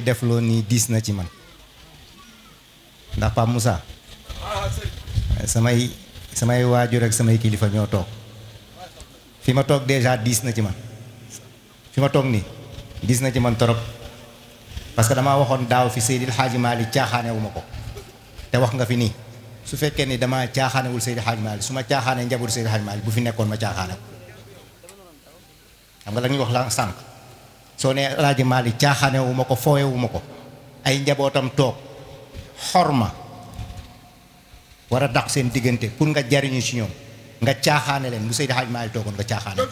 def loo nii diis na ci man ndax Pape Moussa samay waajur ak samay kilifa ñoo toog fi ma toog déjà diis na ci man fi ma toog nii diis na ci man torop parce que damaa waxoon daaw fi Seydil Hadji Malick caaxaanewu ma ko te wax nga fi nii su fekkee ni damaa caaxaanewul Seydil Hadji Malick su ma caaxaanee njabootu Seydil Hadji Malick bu fi nekkoon ma caaxaane ko xam nga la ñuy wax la sànq soo nee El Hadji Malick caaxaanewu ma ko fooyewu ma ko ay njabootam toog xorma war a dàq seen diggante pour nga jariñu ci ñoom nga caaxaane leen bu Seydil Hadji Malick toogoon nga caaxaane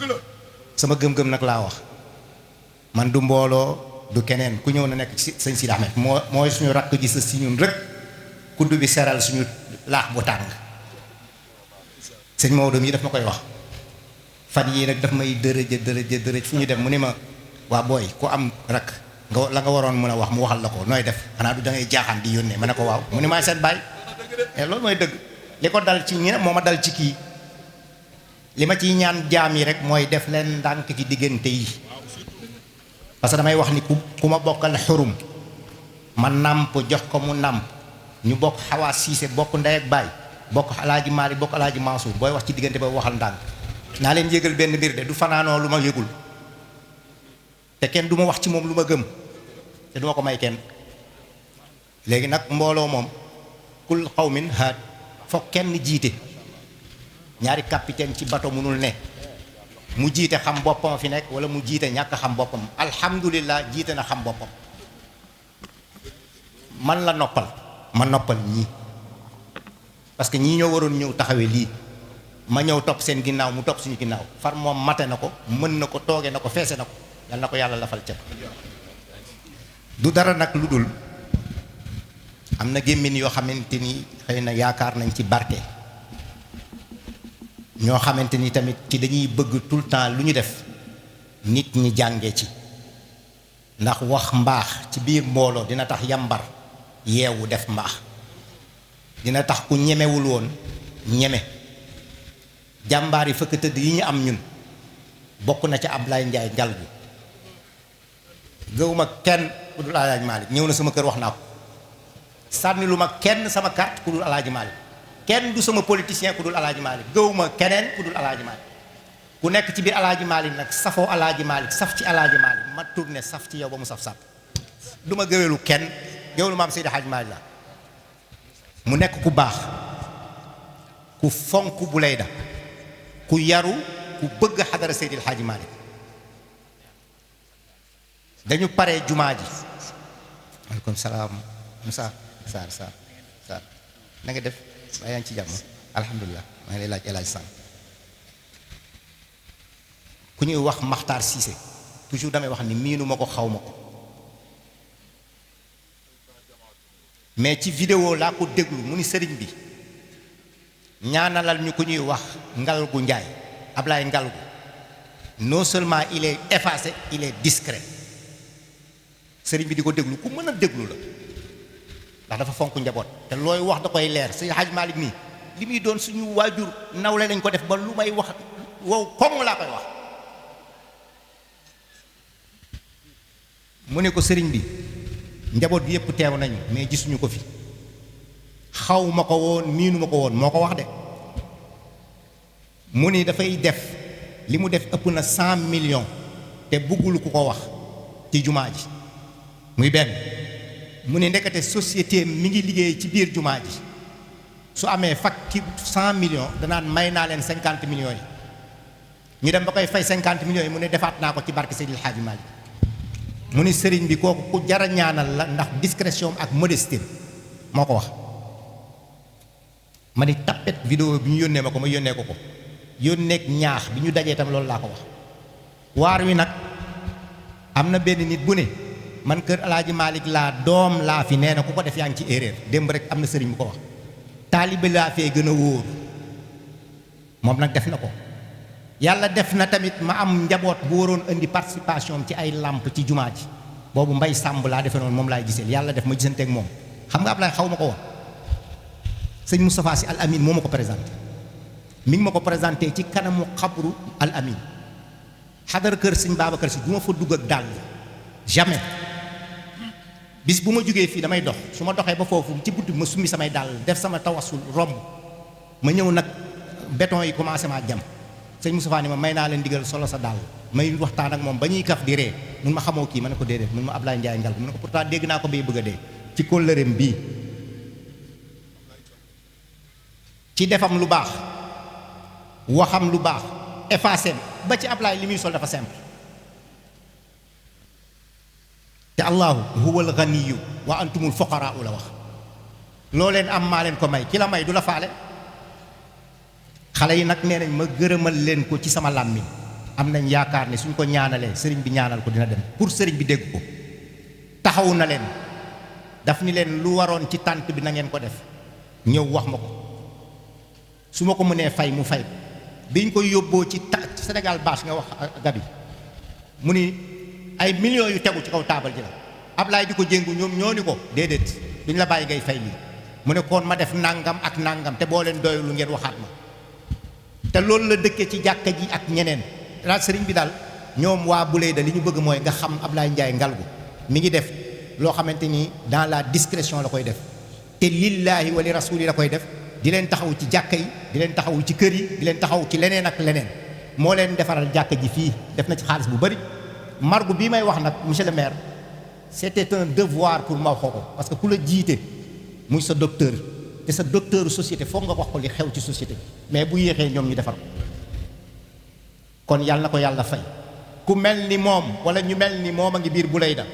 sama gëm-gëm nag laa wax man du mbooloo du keneen ku ñëw na nekk ci sëñ Sidi Ahmed mooy suñu rakk ji sa si ñun rek kudd bi seral suñu laax bu tàng sëñ Maodo mii daf ma koy wax fan yii nag daf may dërëj fu ñu dem mu ne ma waa booy ku am rakk nga la nga waroon mën a wax mu waxal la ko nooy def xanaa du da ngay jaaxaan di yónnee ma ne ko waaw mu ne maa seen baay loolu mooy dëgg li ko dal ci ñi moo ma dal ci kii li ma ciy ñaan jaam yi rek mooy def leen ndànk ci diggante yi parce que damay wax ni ku ma bokkal xurum ma nàmp jox ko mu nàmp ñu bokk xawaa siise bokk ndey ak baay bokk alaaji Maalik bokk alaaji Mansour booy wax ci diggante ba waxal ndànk naa leen yëgal benn mbir de du fanaanoo lu ma yëgul te kenn du ma wax ci moom lu ma gëm te du ma ko may kenn léegi nag mbooloo moom kul xawmin haad foog kenn jiite ñaari capitaine ci bato munul ne mu jiite xam boppam fi nekk wala mu jiite ñàkk xam boppam alhamdulillah jiite na xam boppam man la noppal ma noppal ñii parce que ñii ñoo waroon ñëw taxawee lii ma ñëw topp seen ginnaaw mu topp suñu ginnaaw far moom mate na ko mën na ko tooge na ko feese na ko yal na ko yàlla lafal ca du dara nag lu dul am na gémmiñ yoo xamante ni xëy na yaakaar nañ ci barke ñoo xamante ni tamit ci dañuy bëgg tout le temps lu ñu def nit ñi jàngee ci ndax wax mbaax ci biir mbooloo dina tax yambar yeewu def mbaax dina tax ku ñemewul woon ñeme jàmbaar yi fëkk tëdd yi ñu am ñun bokk na ca Ablaye Ndiaye njalgu gëwuma kenn ku dul Alaaji Malick ñëw na sama kër wax naa ko sànni lu ma kenn sama carte ku dul Alaaji Malick kenn du sama politicien ku dul Alaaji Malick gëwuma keneen ku dul Alaaji Malick ku nekk ci biir Alaaji Malick nag safoo Alaaji Malick saf ci Alaaji Malick ma tourné saf ci yow ba mu saf-saf du ma gëwelu kenn gëwelu maam Seydi Hadji Malick la mu nekk ku baax ku fonk bu lay da ku yaru ku bëgg xadara Seydil Hadji Malick dañu pare jumaa ji waaleykum salaam Moussa Sarr na nga def maa yaa ngi ci jàmm alhamdulilah maa ngi lay laaj El Hadj Sall ku ñuy wax Makhtar Cissé toujours damay wax ni miinu ma ko xaw ma ko mais ci vidéo laa ko déglu mu ni sëriñ bi ñaanalal ñu ku ñuy wax Ngalgu Njaay Ablaye Ngalgu non seulement il est effacé il est discret sëriñ bi di ko déglu ku mën a déglu la ndax dafa fonk njaboot te looy wax da koy leer Seydi Hadji Malick nii li muy doon suñu waajur nawle lañ ko def ba lu may wax wow koŋ laa koy wax mu ne ko sëriñ bi njaboot bi yëpp teew nañu mais gisuñu ko fi xaw ma ko woon miinu ma ko woon moo ko wax de mu ni dafay def li mu def ëpp na 100 millions te bëggul ku ko wax ci jumaa ji muy benn mu ne ndekete société mi ngi liggéey ci biir jumaa ji su amee fakki 100 millions danaan may naa leen 50 millions yi ñu dem ba koy fay 50 millions yi mu ne defaat naa ko ci barke Seydil Hadji Malick mu ni sëriñ bi kooku ku jara ñaanal la ndax discrétion ak modestie moo ko wax ma ni tappet vidéo bi ñu yónnee ma ko ma yónnee ko yónneeg ñaax bi ñu dajee tam loolu laa ko wax waar wi nag am na benn nit bu ne man kër Alaaji Malick laa doom laa fi nee na ku ko def yaa ngi ci erreur démb rek am na sëriñ bu ko wax taalibe laa fee gën a wóor moom nag def na ko yàlla def na tamit ma am njaboot bu waroon indi participation ci ay làmp ci jumaa ji boobu mbay sàmb laa defe noonu moom laay giseel yàlla def ma gisanteeg moom xam nga Ablaye xaw ma ko woon sëñ Moustapha Sy Al Amin moo ma ko présenté mi ngi ma ko présenté ci kanamu xabru Al Amin xadar kër sëñ Babacar Sy du ma fa dugg ak dàll jamais bis bu ma jógee fii damay dox su ma doxee ba foofu ci bunt bi ma summi samay dàll def sama tawassul romb ma ñëw nag béton yi commencé maa jam sëñ Moustapha ni ma may naa leen digal solo sa dàll may waxtaan ak moom ba ñuy kaf di ree mun ma xamoo kii ma ne ko déedéet mun ma Ablaye Ndiaye Ngalgou mu ne ko pourtant dégg naa ko bay bëgg a dee ci kóllëreem bii ci defam lu baax waxam lu baax effacé ba ci Ablaye li muy sol dafa simple te allahu huwal ganiyu wa antumul fuqaraa la wax loo leen am maa leen ko may ki la may du la faale xale yi nag nee nañ ma gërëmal leen ko ci sama làmmiñ am nañ yaakaar ne suñ ko ñaanalee sëriñ bi ñaanal ko dina dem pour sëriñ bi dégg ko taxawu na leen daf ni leen lu waroon ci tànt bi na ngeen ko def ñëw wax ma ko su ma ko mënee fay mu fay biñ koy yóbboo ci Sénégal bâche nga wax gabi mu ni ay millions yu tegu ci kaw taabal ji la Ablaye di ko jéngu ñoom ñoo ni ko déedéet duñ la bàyyi ngay fay lii mu ne kon ma def nangam ak nangam te boo leen doylu ngeen waxaat ma te loolu la dëkkee ci jàkka ji ak ñeneen daal sëriñ bi daal ñoom waa Bouleyda li ñu bëgg mooy nga xam Ablaye Ndiaye Ngalgou mi ngi def loo xamante ni dans la discrétion la koy def te lillaahi wa li rasuuli la koy def di leen taxaw ci jàkka yi di leen taxaw ci kër yi di leen taxaw ci leneen ak leneen moo leen defaral jàkka ji fii def na ci xaalis bu bari margu bii may wax nag monsieur le maire c'était un devoir pour ma wax ko parce que ku la jiite muy sa docteur te sa docteur société foog nga wax ko li xew ci société mais bu yéexee ñoom ñu defar ko kon yàlla na ko yàlla fay ku mel ni moom wala ñu mel ni moom a ngi biir Bouleyda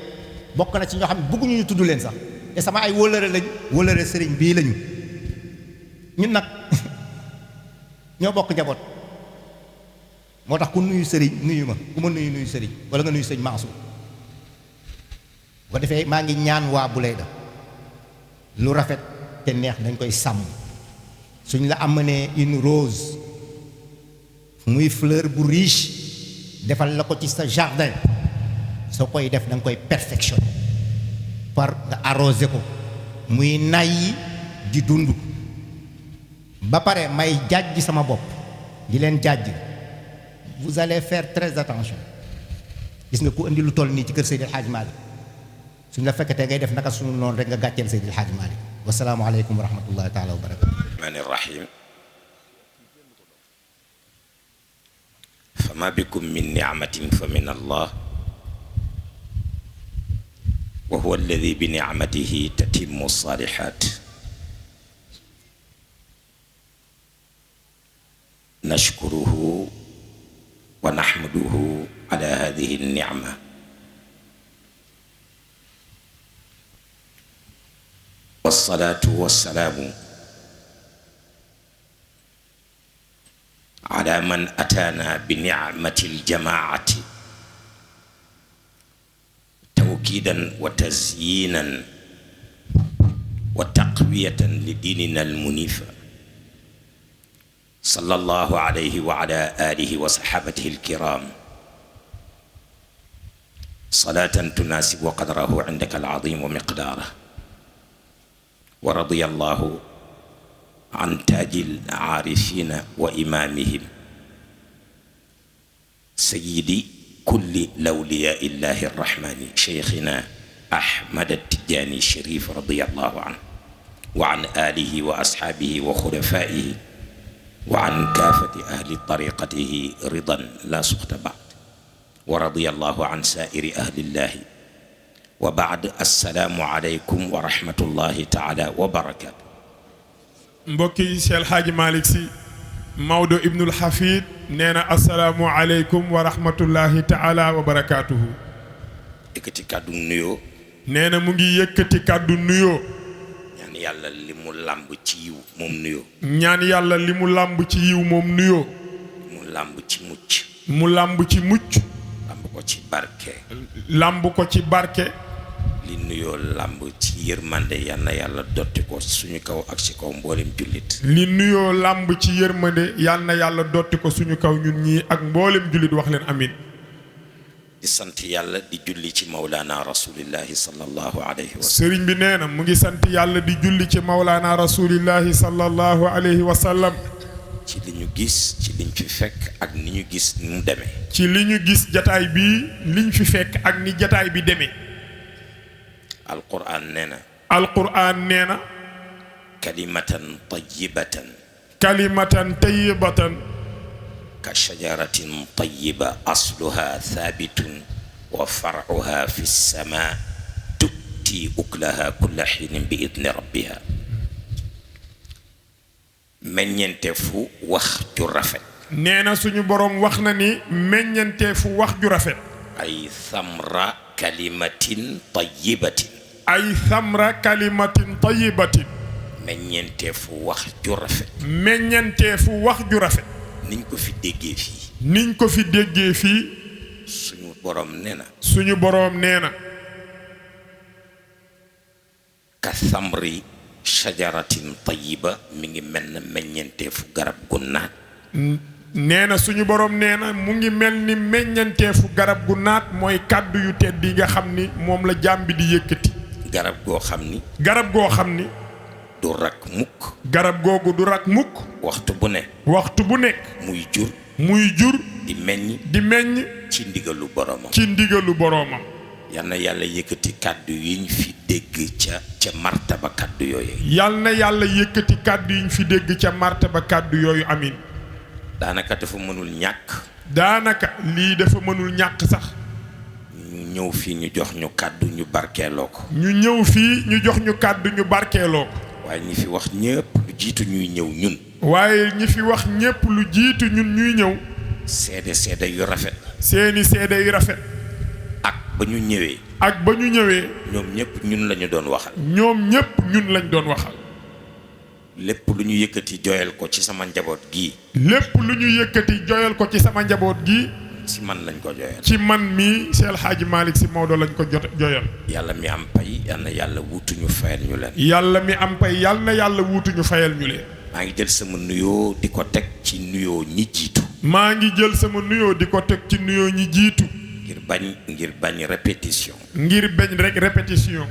bokk na ci ñoo xam ne bëgguñu ñu tudd leen sax te sama ay wóllëre lañ wóllëre sëriñ bii lañu ñun nag ñoo bokk njaboot moo tax ku nuyu sëriñ nuyu ma ku ma nuyu nuyu sëriñ wala nga nuyu sëñ Mansour bu ko defee maa ngi ñaan waa Bouleyda lu rafet te neex dañ koy sàmm suñ la amené une rose muy fleur bu riche defal la ko ci sa jardin soo koy def da nga koy perfectionner par nga arrosé ko muy nay di dund ba pare may jàjj sama bopp di leen jàjj vous allez faire très attention gis nga ku indi lu toll nii ci kër Seydil Hadj Malick suñ la fekkatee ngay def naka suñu noonu rek nga gàcceel Seydil Hadj Malick wasalaamu aleykum wa rahmatullahi taala wa barakatu rahmaani rahim fama bikum min ni'matin fa min allah wa huwa alladi bi ni'matihi tatimmu salihat nashkuruhu wa nahmaduhu ala hadihi an-ni'ma wassalatu wassalamu ala man atana bi ni'mati al-jama'ati tawkidan wa tazyinan wa taqwiyatan li dinina al-munifa sallallahu alayhi wa ala alihi wa sahabatihi al-kiram salatan tunasibu qadrahu indaka al-azim wa miqdarahu wa radiyallahu an taajil aarifina wa imaamihim sayyidi kulli lawliyaa illahi arrahmani cheikhina Ahmad Tijaani Cherif radiyallahu anhu wa an aalihi wa ashaabihi wa xulafaa'ihi wa an kaafati ahli tariqatihi ridan laa suxta ba'd wa radiyallahu an saa'iri ahlillahi wa ba'd assalaamu aleykum wa rahmatullahi taala wa barakaatu. mbokk yi Cheikh El Hadji Malick Sy Maodo Ibnul Hafid nee na asalaamu aleykum wa rahmatullahi taala wa barakaatuhu. yëkkati kàddu nuyoo. nee na mu ngi yëkkati kàddu nuyoo. ñaan yàlla li mu làmb ci yiw moom nuyoo. ñaan yàlla li mu làmb ci yiw moom nuyoo. mu làmb ci mucc. mu làmb ci mucc. làmb ko ci barke. làmb ko ci barke. li nuyoo làmb ci yërmande yal na yàlla dotti ko suñu kaw ak ci kaw mboolem jullit. li nuyoo làmb ci yërmande yal na yàlla dotti ko suñu kaw ñun ñii ak mboolem jullit wax leen amin. di sant yàlla di julli ci Mawlana rasulillahi sallallahu alayhi wa sallam. sëriñ bi nee na mu ngi sant yàlla di julli ci Mawlana rasulillahi sallallahu alayhi wa sallam. ci li ñu gis ci liñ fi fekk ak ni ñu gis ni mu demee. ci li ñu gis jataay bii liñ fi fekk ak ni jataay bi demee. alquran nee na alquran nee na kalimatan tayyibatan kalimatan tayyibatan ka shajaratin tayyiba asluha thabitun wa far'uha fi sama tu'ti uklaha kulla hinin bi idni rabbiha meññenteefu wax ju rafet nee na suñu boroom wax na ni meññenteefu wax ju rafet ay thamra kalimatin tayyibatin ay thamra kalimatin tayyibatin meññenteefu wax ju rafet meññenteefu wax ju rafet niñ ko fi déggee fii niñ ko fi déggee fii suñu boroom nee na suñu boroom nee na ka thamri shajaratin tayyiba mi ngi mel na meññenteefu garab gu naat nee na suñu boroom nee na mu ngi mel ni meññenteefu garab gu naat mooy kàddu yu tedd yi nga xam ni moom la jaam bi di yëkkati garab goo xam ni garab goo xam ni du rak mukk garab googu du rak mukk waxtu bu ne waxtu bu nekk muy jur di meññ ci ndigalu boroomam ci ndigalu boroomam yal na yàlla yëkkati kàddu yi ñu fi dégg ca martaba kàddu yooyu yal na yàlla yëkkati kàddu yi ñu fi dégg ca martaba kàddu yooyu amin daanaka dafa mënul ñàkk daanaka lii dafa mënul ñàkk sax ñu ñëw fii ñu jox ñu kàddu ñu barkeeloo ko ñu ñëw fii ñu jox ñu kàddu ñu barkeeloo ko waaye ñi fi wax ñëpp lu jiitu ñuy ñëw ñun waaye ñi fi wax ñépp lu jiitu ñun ñuy ñëw seede yu rafet seeni seede yu rafet ak ba ñu ñëwee ñoom ñëpp ñun lañu doon waxal ñoom ñépp ñun lañ doon waxal lépp lu ñu yëkkati joyal ko ci sama njaboot gii lépp lu ñu yëkkati joyal ko ci sama njaboot gii ci man lañ ko joyal ci man mii Cheikh El Hadji Malick Sy Maodo lañ ko joyal yàlla mi am pay yal na yàlla wuutuñu fayal ñu leen yàlla mi am pay yal na yàlla wuutuñu fayal ñu leen maa ngi jël sama nuyoo di ko teg ci nuyoo ñi jiitu maa ngi jël sama nuyoo di ko teg ci nuyoo ñi jiitu ngir bañ répétition ngir bañ rek répétition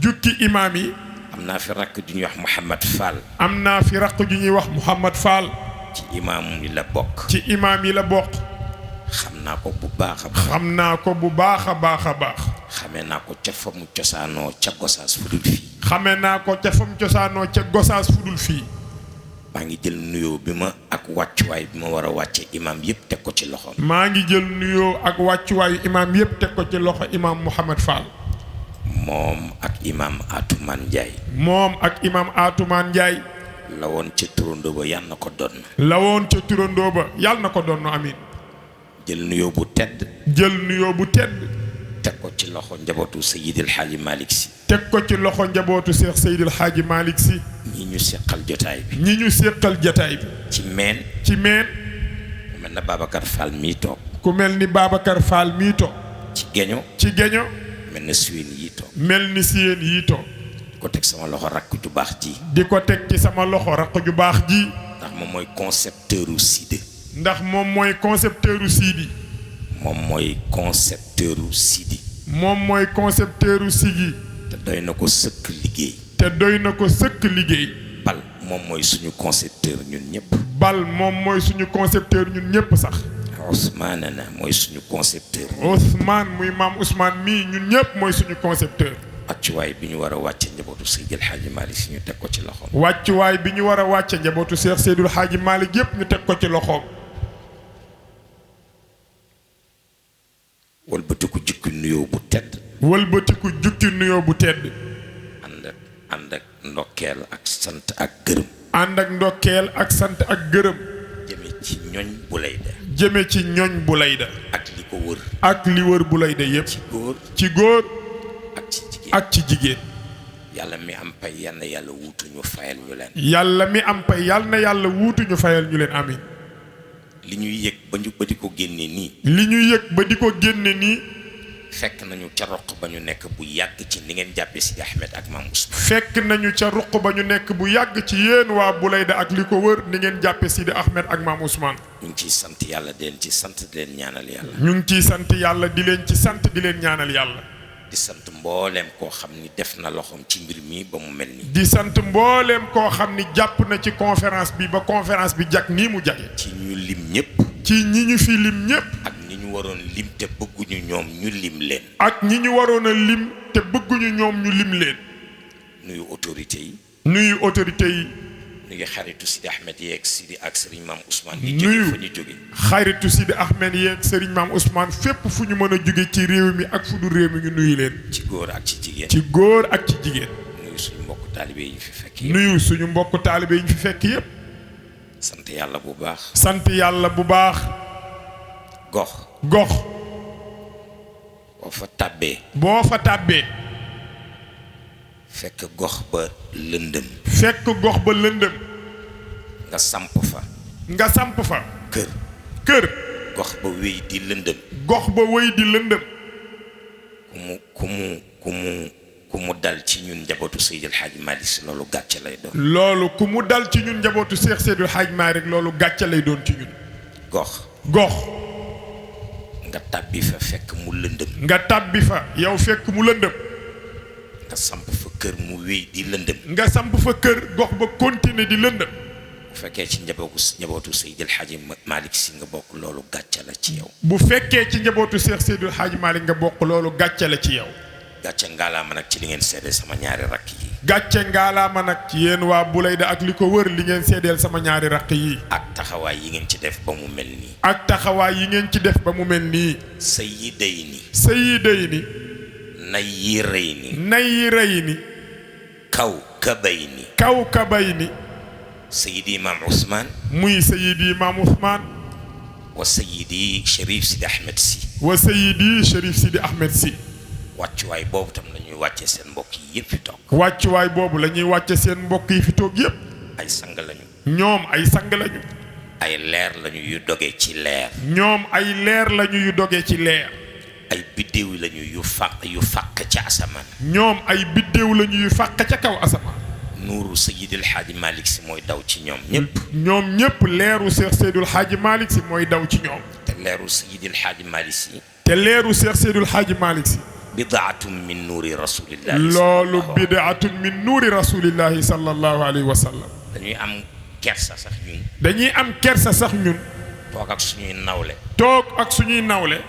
jukki imaam yi am naa fi rakk ju ñuy wax Mouhamad Fall am naa fi rakk ju ñuy wax Mouhamad Fall ci imaam yi la bokk xam naa ko bu baax a baax xam naa ko bu baax a baax a baax xamee naa ko ca fa mu cosaanoo ca Gosaas fudul fii xamee naa ko ca fa mu cosaanoo ca Gosaas fudul fii maa ngi jël nuyoo bi ma ak wàccuwaay bi ma war a wàcce imaam yëpp teg ko ci loxoom maa ngi jël nuyoo ak wàccuwaayu imaam yëpp teg ko ci loxo imaam Mouhamad Fall moom ak imaam Atoumane Ndiaye la woon ca turandoo ba yàlla na ko donn amin jël nuyoo bu tedd teg ko ci loxo njabootu Seydil Hadji Malick Sy ñi ñu seqal jotaay bi ci meen ku mel na Babacar Fall mii toog ci geño mel na Siyeen yi toog di ko teg sama loxo rakk ju baax ji ndax moom mooy concepteur u Sidi moom mooy concepteur u Sidi te doy na ko sëkk liggéey bal moom mooy suñu concepteur ñun ñëpp sax Ousmane mooy suñu concepteur Ousmane muy maam Ousmane mii ñun ñëpp mooy suñu concepteur wàccuwaay bi ñu war a wàcce njabootu Seydil Hadji Malick Sy ñu teg ko ci loxoom wàccuwaay bi ñu war a wàcce njabootu Cheikh Seydil Hadji Malick yëpp ñu teg ko ci loxoom wëlbatiku jukki nuyoo bu tedd ànd ak ndokkeel ak sant ak gërëm jëme ci ñoñ bu layda ak li wër bu layda yëpp ci góor ak ci jigéen yàlla mi am pay yal na yàlla wuutuñu fayal ñu leen amin li ñuy yëg ba di ko génne nii fekk nañu ca roq ba ñu nekk bu yàgg ci ni ngeen jàppee Sidi Ahmed ak Maam Ousmane fekk nañu ca roq ba ñu nekk bu yàgg ci yéen waa Bulayda ak li ko wër ni ngeen jàppee Sidi Ahmed ak Maam Ousmane ñu ngi ciy sant yàlla di leen ci sant di leen ñaanal yàlla di sant mbooleem koo xam ni def na loxoom ci mbir mi ba mu mel nii jàpp na ci conférence bi ba conférence bi jag nii mu jage ci ñu lim ñëpp ci ñi ñu fi lim ñëpp ak ñi ñu ñu waroon lim te bëgguñu ñoom ñu lim leen. ak ñi ñu waroon a lim te bëgguñu ñoom ñu lim leen. nuyu autorité yi. nuyu autorité yi. nuyu xaritu Sidi Ahmed yeeg Sidi ak Serigne Mame Ousmane. yi jóge fa ñu jóge. xaritu Sidi Ahmed yeeg Serigne Mame Ousmane fépp fu ñu mën a jóge ci réew mi ak fu du réew mi ñu nuyu leen. ci góor ak ci jigéen. ci góor ak ci jigéen. nuyu suñu mbokk taalibe yi ñu fi fekk yëpp. nuyu suñu mbokk taalibe yi ñu fi fekk yëpp. sant yàlla bu baax. sant yàlla bu baax. gox. gox. boo fa tàbbee. boo fa tàbbee. fekk gox ba lëndëm. fekk gox ba lëndëm. nga samp fa. nga samp fa. kër. kër. gox ba wéy di lëndëm. gox ba wéy di lëndëm. ku mu dal ci ñun njabootu Seydil Hadji Malick Sy loolu gàcce lay doon. loolu ku mu dal ci ñun njabootu Cheikh Seydil Hadji Malick loolu gàcce lay doon ci ñun. gox. gox. nga tàbbi fa fekk mu lëndëm. nga tàbbi fa yow fekk mu lëndëm. nga samp fa kër mu wéy di lëndëm. nga samp fa kër gox ba continuer di lëndëm. bu fekkee ci njabootu Seydil Hadji Malick Sy nga bokk loolu gàcce la ci yow. bu fekkee ci njabootu Cheikh Seydil Hadji Malick nga bokk loolu gàcce la ci yow. gàcce ngaalaama nag ci li ngeen seede sama ñaari rakk yi. gàcce ngaalaama nag ci yéen waa Bulayda ak li ko wër li ngeen seedeel sama ñaari rakk yi. ak taxawaay yi ngeen ci def ba mu mel nii. ak taxawaay yi ngeen ci def ba mu mel nii. sayyidayni. sayyidayni. nayyirayni. nayyirayni. kawkabayni. kawkabayni. sayyidi Mame Ousmane. muy sayyidi Mame Ousmane. wa sayyidi Cherif Sidi Ahmed Sy. wa sayyidi Cherif Sidi Ahmed Sy. wàccuwaay boobu tam la ñuy wàcce seen mbokk yi yëpp fi toog. wàccuwaay boobu la ñuy wàcce seen mbokk yi fi toog yëpp. ay sang lañu. ñoom ay sang lañu. ay leer lañu yu dogee ci leer. ñoom ay leer lañu yu dogee ci leer. ay biddéew lañu yu fàq ca asamaan. ñoom ay biddéew lañu yu fàq ca kaw asamaan. nuuru Seydil Hadji Malick Sy mooy daw ci ñoom ñëpp. ñoom ñëpp leeru Cheikh Seydil Hadji Malick Sy mooy daw ci ñoom. te leeru Seydil Hadji Malick Sy. te leeru Cheikh Seydil Hadji Malick Sy. bidaatun min nuuri rasulillahi. loolu bidaatun min nuuri rasulillahi sallallahu alayhi wa sallam. dañuy am kersa sax ñun. dañuy am kersa sax ñun. toog ak suñuy nawle. toog ak suñuy nawle.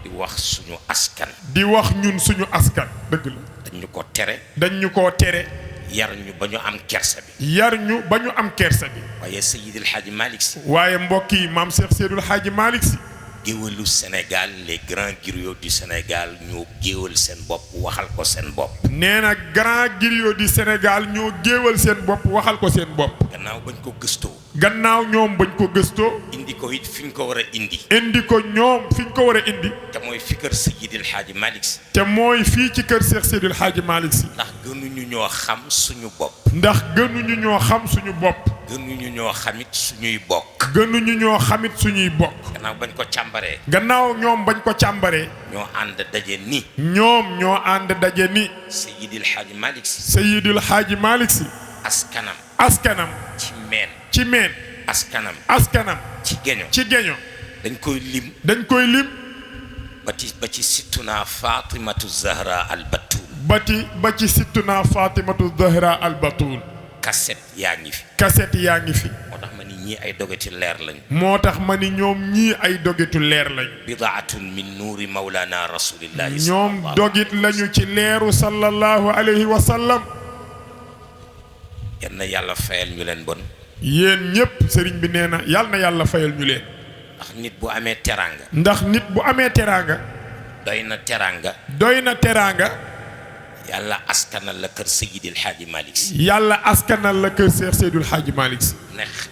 di wax suñu askan. di wax ñun suñu askan. dëgg la. dañ ñu ko tere. dañ ñu koo tere. yar ñu ba ñu am kersa bi. yar ñu ba ñu am kersa bi. waaye Seydil Hadji Malick Sy. waaye mbokk yi maam Cheikh Seydil Hadji Malick Sy. géwalu Sénégal les grands griots du Sénégal ñoo géwal seen bopp waxal ko seen bopp. nee na grand griot du Sénégal ñoo géewal seen bopp waxal ko seen bopp. gannaaw bañ ko gëstoo. gannaaw ñoom bañ ko gëstoo. indi ko it fi ñu ko war a indi. indi ko ñoom fi ñu ko war a indi. te mooy fi kër Seydil Hadji Malick Sy. te mooy fii ci kër Cheikh Seydil Hadji Malick Sy. ndax gënuñu ñoo xam suñu bopp. ndax gënuñu ñoo xam suñu bopp. gënuñu ñoo xamit suñuy bokk. gënuñu ñoo xamit suñuy bokk. gannaaw bañ ko càmbaree. gannaaw ñoom bañ ko càmbaree. ñoo ànd daje ni. ñoom ñoo ànd daje ni. Seydil Hadji Malick Sy. Seydil Hadji Malick Sy. askanam. askanam. ci meen. ci meen. askanam. askanam. ci geño. ci geño. dañ koy lim. dañ koy lim. ba ci sittuna Fatimatu Zahra al Batul. ba ci sittuna Fatimatu Zahra al Batul. kaset yaa ngi fi. kaset yaa ngi fi. moo tax ma ni ñii ay dogati leer lañu. moo tax ma ni ñoom ñii ay dogitu leer lañu. bidaatun min nuuri mawlana rasulillahi. ñoom dogit lañu ci leeru sallallahu alayhi wa sallam. yal na yàlla fayal ñu leen bon. yéen ñépp sëriñ bi nee na yal na yàlla fayal ñu leen. ndax nit bu amee teraanga. ndax nit bu amee teraanga. doy na teraanga. doy na teraanga. yàlla askanal la kër Seydil Hadji Malick Sy. yàlla askanal la kër Cheikh Seydil Hadji Malick Sy.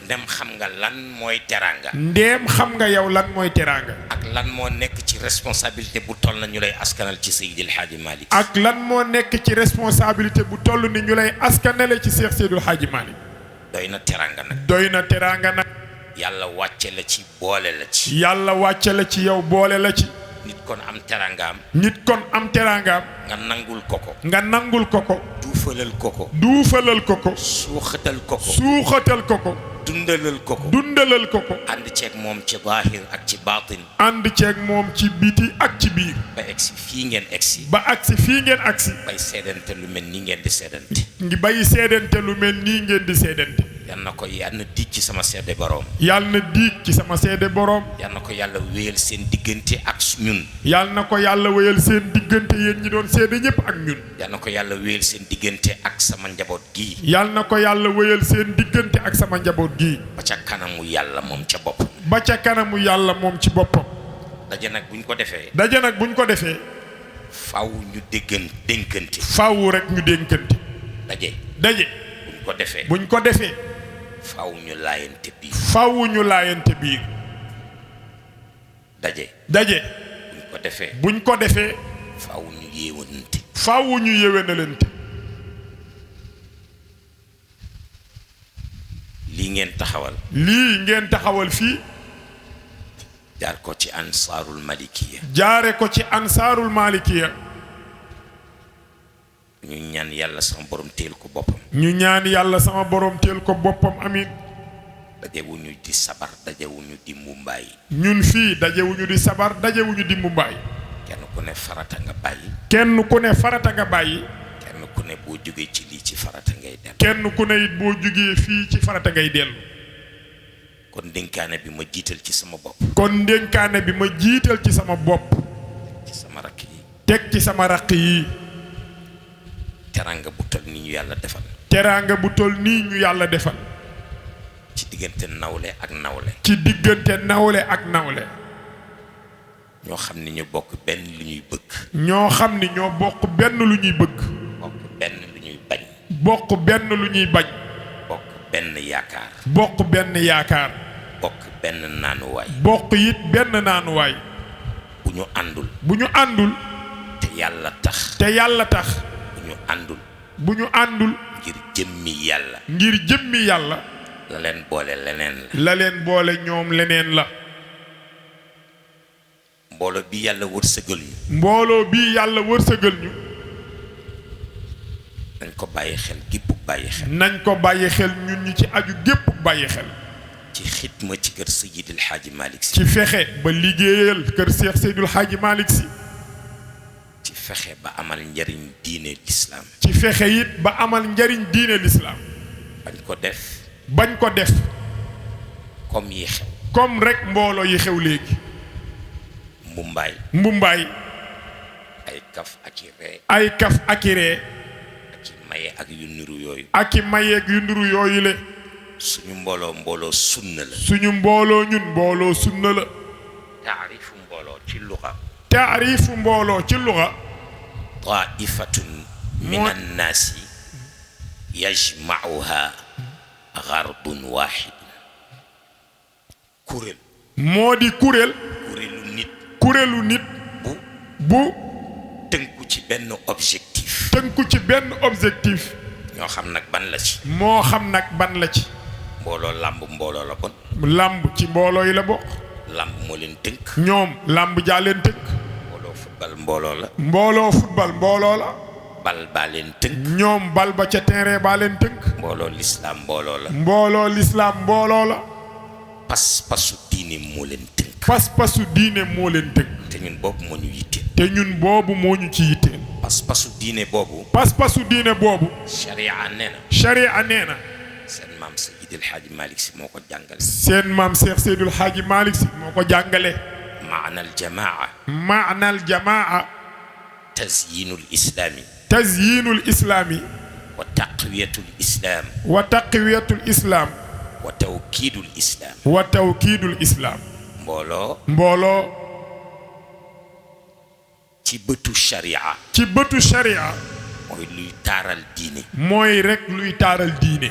ndem xam nga lan mooy teraanga. ndéem xam nga yow lan mooy teraanga. ak lan moo nekk ci responsabilité bu toll na ñu lay askanal ci Seydil Hadji Malick. ak lan moo nekk ci responsabilité bu toll ni ñu lay askanale ci Cheikh Seydil Hadji Malick. doy na teraanga nag. doy na teraanga nag. yàlla wàcce la ci boole la ci. yàlla wàcce la ci yow boole la ci. nit kon am teraangaam. nit kon am teraangaam. nga nangul ko ko. nga nangul ko ko. duufalal ko ko. duufalal ko ko. suuxatal ko ko. suuxatal ko ko. dundalal ko ko. dundalal ko ko. ànd ceeg moom ci zaahir ak ci baatin. ànd ceeg moom ci biti ak ci biir. ba egsi fii ngeen egsi. ba agsi fii ngeen agsi. bay seedante lu mel ni ngeen di seedante. ngi bay seedante lu mel nii ngeen di seedante. yal na ko yàlla diig ci sama seede boroom. yal na diig ci sama seede boroom. yal na ko yàlla wéyal seen diggante ak ñun. yal na ko yàlla wéyal seen diggante yéen ñi doon seede ñëpp ak ñun. yal na ko yàlla wéyal seen diggante ak sama njaboot gii. yal na ko yàlla wéyal seen diggante ak sama njaboot gii. ba ca kanamu yàlla moom ca boppam. ba ca kanamu yàlla moom ci boppam. daje nag buñ ko defee. daje nag buñ ko defee. faw ñu dénkante. faw rek ñu dénkante. daje. buñ ko defee. buñ ko defee. faw ñu laayante biir. faw ñu laayante biir. daje. buñ ko defee. buñ ko defee. faw ñu yéwénante. faw ñu yéwénalante. lii ngeen taxawal fii. jaar ko ci ansaarul malikiya. jaare ko ci ansaarul malikiya. ñu ñaan yàlla sama borom teel ko boppam. ñu ñaan yàlla sama borom teel ko boppam amiin. dajewuñu di sabar dajewuñu di mbumbaay. ñun fii dajewuñu di sabar dajewuñu di mbumbaay. kenn ku ne farata nga bàyyi. kenn ku ne farata nga bàyyi. kenn ku ne boo jógee ci lii ci farata ngay dellu. kenn ku ne it boo jógee fii ci farata ngay dellu. kon dénkaane bi ma jiital ci sama bopp. kon dénkaane bi ma jiital ci sama bopp. ci sama rakk yi. teg ci sama rakk yi. teraanga bu tol nii ñu yàlla defal. teraanga bu tol nii ñu yàlla defal. ci diggante nawle ak nawle. ci diggante nawle ak nawle. ñoo xam ni ñu bokk benn lu ñuy bëgg. ñoo xam ni ñoo bokk benn lu ñuy bëgg. bokk benn lu ñuy bañ. bokk benn lu ñuy bañ. bokk benn yaakaar. bokk benn yaakaar. bokk benn naanuwaay. bokk it benn naanuwaay. bu ñu àndul. bu ñu àndul. te yàlla tax. te yàlla tax. bu ñu àndul. bu ñu àndul. ngir jëmmi yàlla. ngir jëmmi yàlla. la leen boole leneen la. la leen boole ñoom leneen la. mbooloo bi yàlla wërsëgal ñu. mbooloo bi yàlla wërsëgal ñu. nañ ko bàyyi xel gépp bàyyi xel. nañ ko bàyyi xel ñun ñi ci aju gépp bàyyi xel. ci xitma ci kër Seydil Hadji Malick Sy. ci fexe ba liggéeyal kër Cheikh Seydil Hadji Malick Sy. ci fexe ba amal njariñ diine lislaam. ci fexe it ba amal njariñ diine lislaam. bañ ko def. bañ ko def. comme yi xew. comme rek mbooloo yi xew léegi. mbumbaay. ay kaf ak i ree. ay kaf ak i ree. ak i maye ak yu niru yooyu. ak i mayeeg yu niru yooyu le. suñu mbooloo sunna la. suñu mbooloo ñun mbooloo sunna la. taarifu mbooloo ci luxa. taarifu mbooloo ci luxa. taifatun min annaasi yajmauha gardun waaxid. kuréel. moo di kuréel. kuréelu nit. bu tënku ci benn objectif. tënku ci benn objectif. ñoo xam nag ban la ci. moo xam nag ban la ci. mbooloo làmb mbooloo la bon. làmb ci mbooloo yi la bokk. làmb moo leen tënk. ñoom làmb jaa leen tënk. mbooloo football mbooloo la. mbooloo football mbooloo la. bal baa leen tënk. ñoom bal ba ca terrain baa leen tënk. mbooloo lislaam mbooloo la. mbooloo lislaam mbooloo la. pas-pasu diine moo leen tënk. pas-pasu diine moo leen tënk. te ñun boobu moo ñu yitteel. te ñun boobu moo ñu ci yitteel. pas-pasu diine boobu. pas-pasu diine boobu. sharia nee na. sharia nee na. seen maam Seydil Hadji Malick Sy moo ko jàngale. seen maam Cheikh Seydil Hadji Malick Sy moo ko jàngale. maanal jamaa. maanal jamaa. tazyinul islaami. tazyinul islaami. wa taqwiyatul islaam. wa taqwiyatul islaam. wa tawkiidul islaam. wa tawkiidul islaam. mbooloo. ci bëtu sharia. ci bëtu sharia. mooy luy taaral diine. mooy rek luy taaral diine.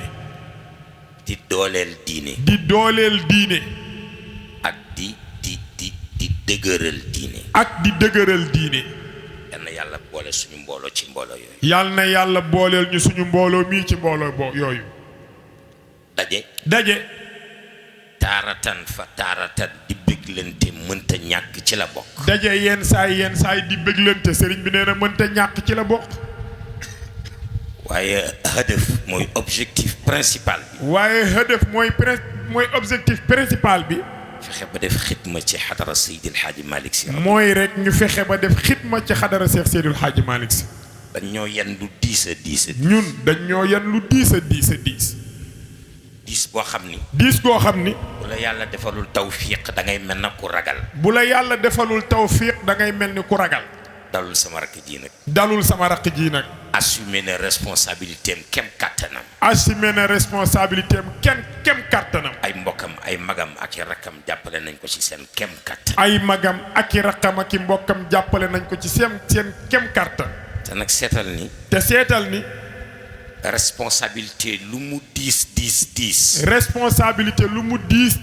di dooleel diine. di dooleel diine. ak di dëgëral diine. ak di dëgëral diine. yal na yàlla boole suñu mbooloo ci mbooloo yooyu. yal na yàlla booleel ñu suñu mbooloo mii ci mbooloo yooyu. daje. taaratan fa taaratan di béglante mënta ñàkk ci la bokk. daje yenn saay di béglante sëriñ bi nee na mënta ñàkk ci la bokk. waaye hadaf mooy objectif principal bi. mooy objectif principal bi. fexe ba def xidma ci xadara Seydil Hadji Malick Sy. mooy rek ñu fexe ba def xidma ci xadara Cheikh Seydil Hadji Malick Sy. dañ ñoo yan lu diis a diis. ñun dañ ñoo yan lu diis a diis a diis. diis boo xam ni diis goo xam ni bu la yàlla defalul tawfiq da ngay mel na ku ragal bu la yàlla defalul tawfiq da ngay mel ni ku ragal dalul sama rakk ji nag dalul sama rakk ji nag assumer na responsabilité am kem kàttanam assumé na responsabilité am kem kàttanam ay mbokkam ay magam ak i rakkam jàppale nañ ko ci seen kem kàttan ay magam ak i rakkam ak i mbokkam jàppale nañ ko ci seen kem kàttan te nag seetal ni te seetal ni responsabilité lu mu diis responsabilité lu mu diis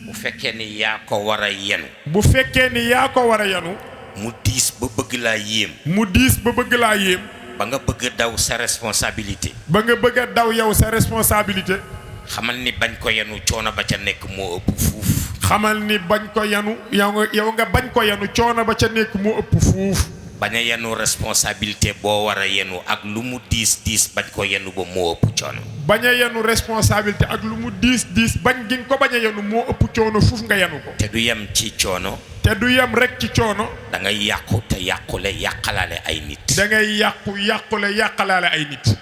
bu fekkee ni yaa ko war a yenu bu fekkee ni yaa ko war a yanu mu diis ba bëgg laa yéem mu diis ba bëgg laa yéem ba nga bëgg a daw sa responsabilité ba nga bëgg a daw yow sa responsabilité xamal ni bañ ko yenu coono ba ca nekk moo ëpp fuuf xamal ni bañ ko yanu yow nga bañ ko yanu coono ba ca nekk moo ëpp fuuf bañ a yenu responsabilité boo war a yenu ak lu mu diis bañ ko yenu ba moo ëpp coono bañ a yenu responsabilité ak lu mu diis bañ gi nga ko bañ a yenu moo ëpp coono fuuf nga yenu ko te du yem ci coono te du yem rek ci coono da ngay yàqu te yàqule yàqalaale ay nit da ngay yàqule yàqalaale ay nit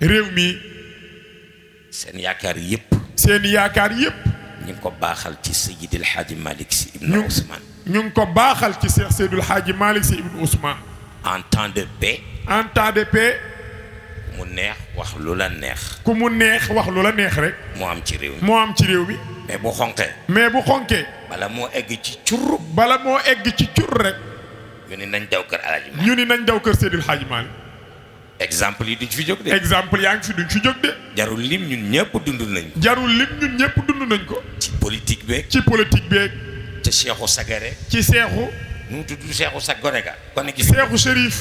réew mi seen yaakaar yépp ñu ngi ko baaxal ci Seydil Hadji Malick Sy Ibn Ousmane ñu ngi ko baaxal ci Cheikh Seydil Hadji Malick Sy Ibn Ousmane en temps de paix mu neex wax lu la neex ku mu neex wax lu la neex rek moo am ci réew mi mais bu xonkee bala moo egg ci cur rek ñu ni nañ daw kër Seydil Hadji Malick exemple yi duñ fi jóg de exemple yaa ngi fi duñ fi jóg de jarul lim ñun ñëpp dund nañ ko ci politique beeg ci Cheikhou Sagare ci seexu nu mu tudd Cheikhou Sagare ga kon gi Cheikhou Chérif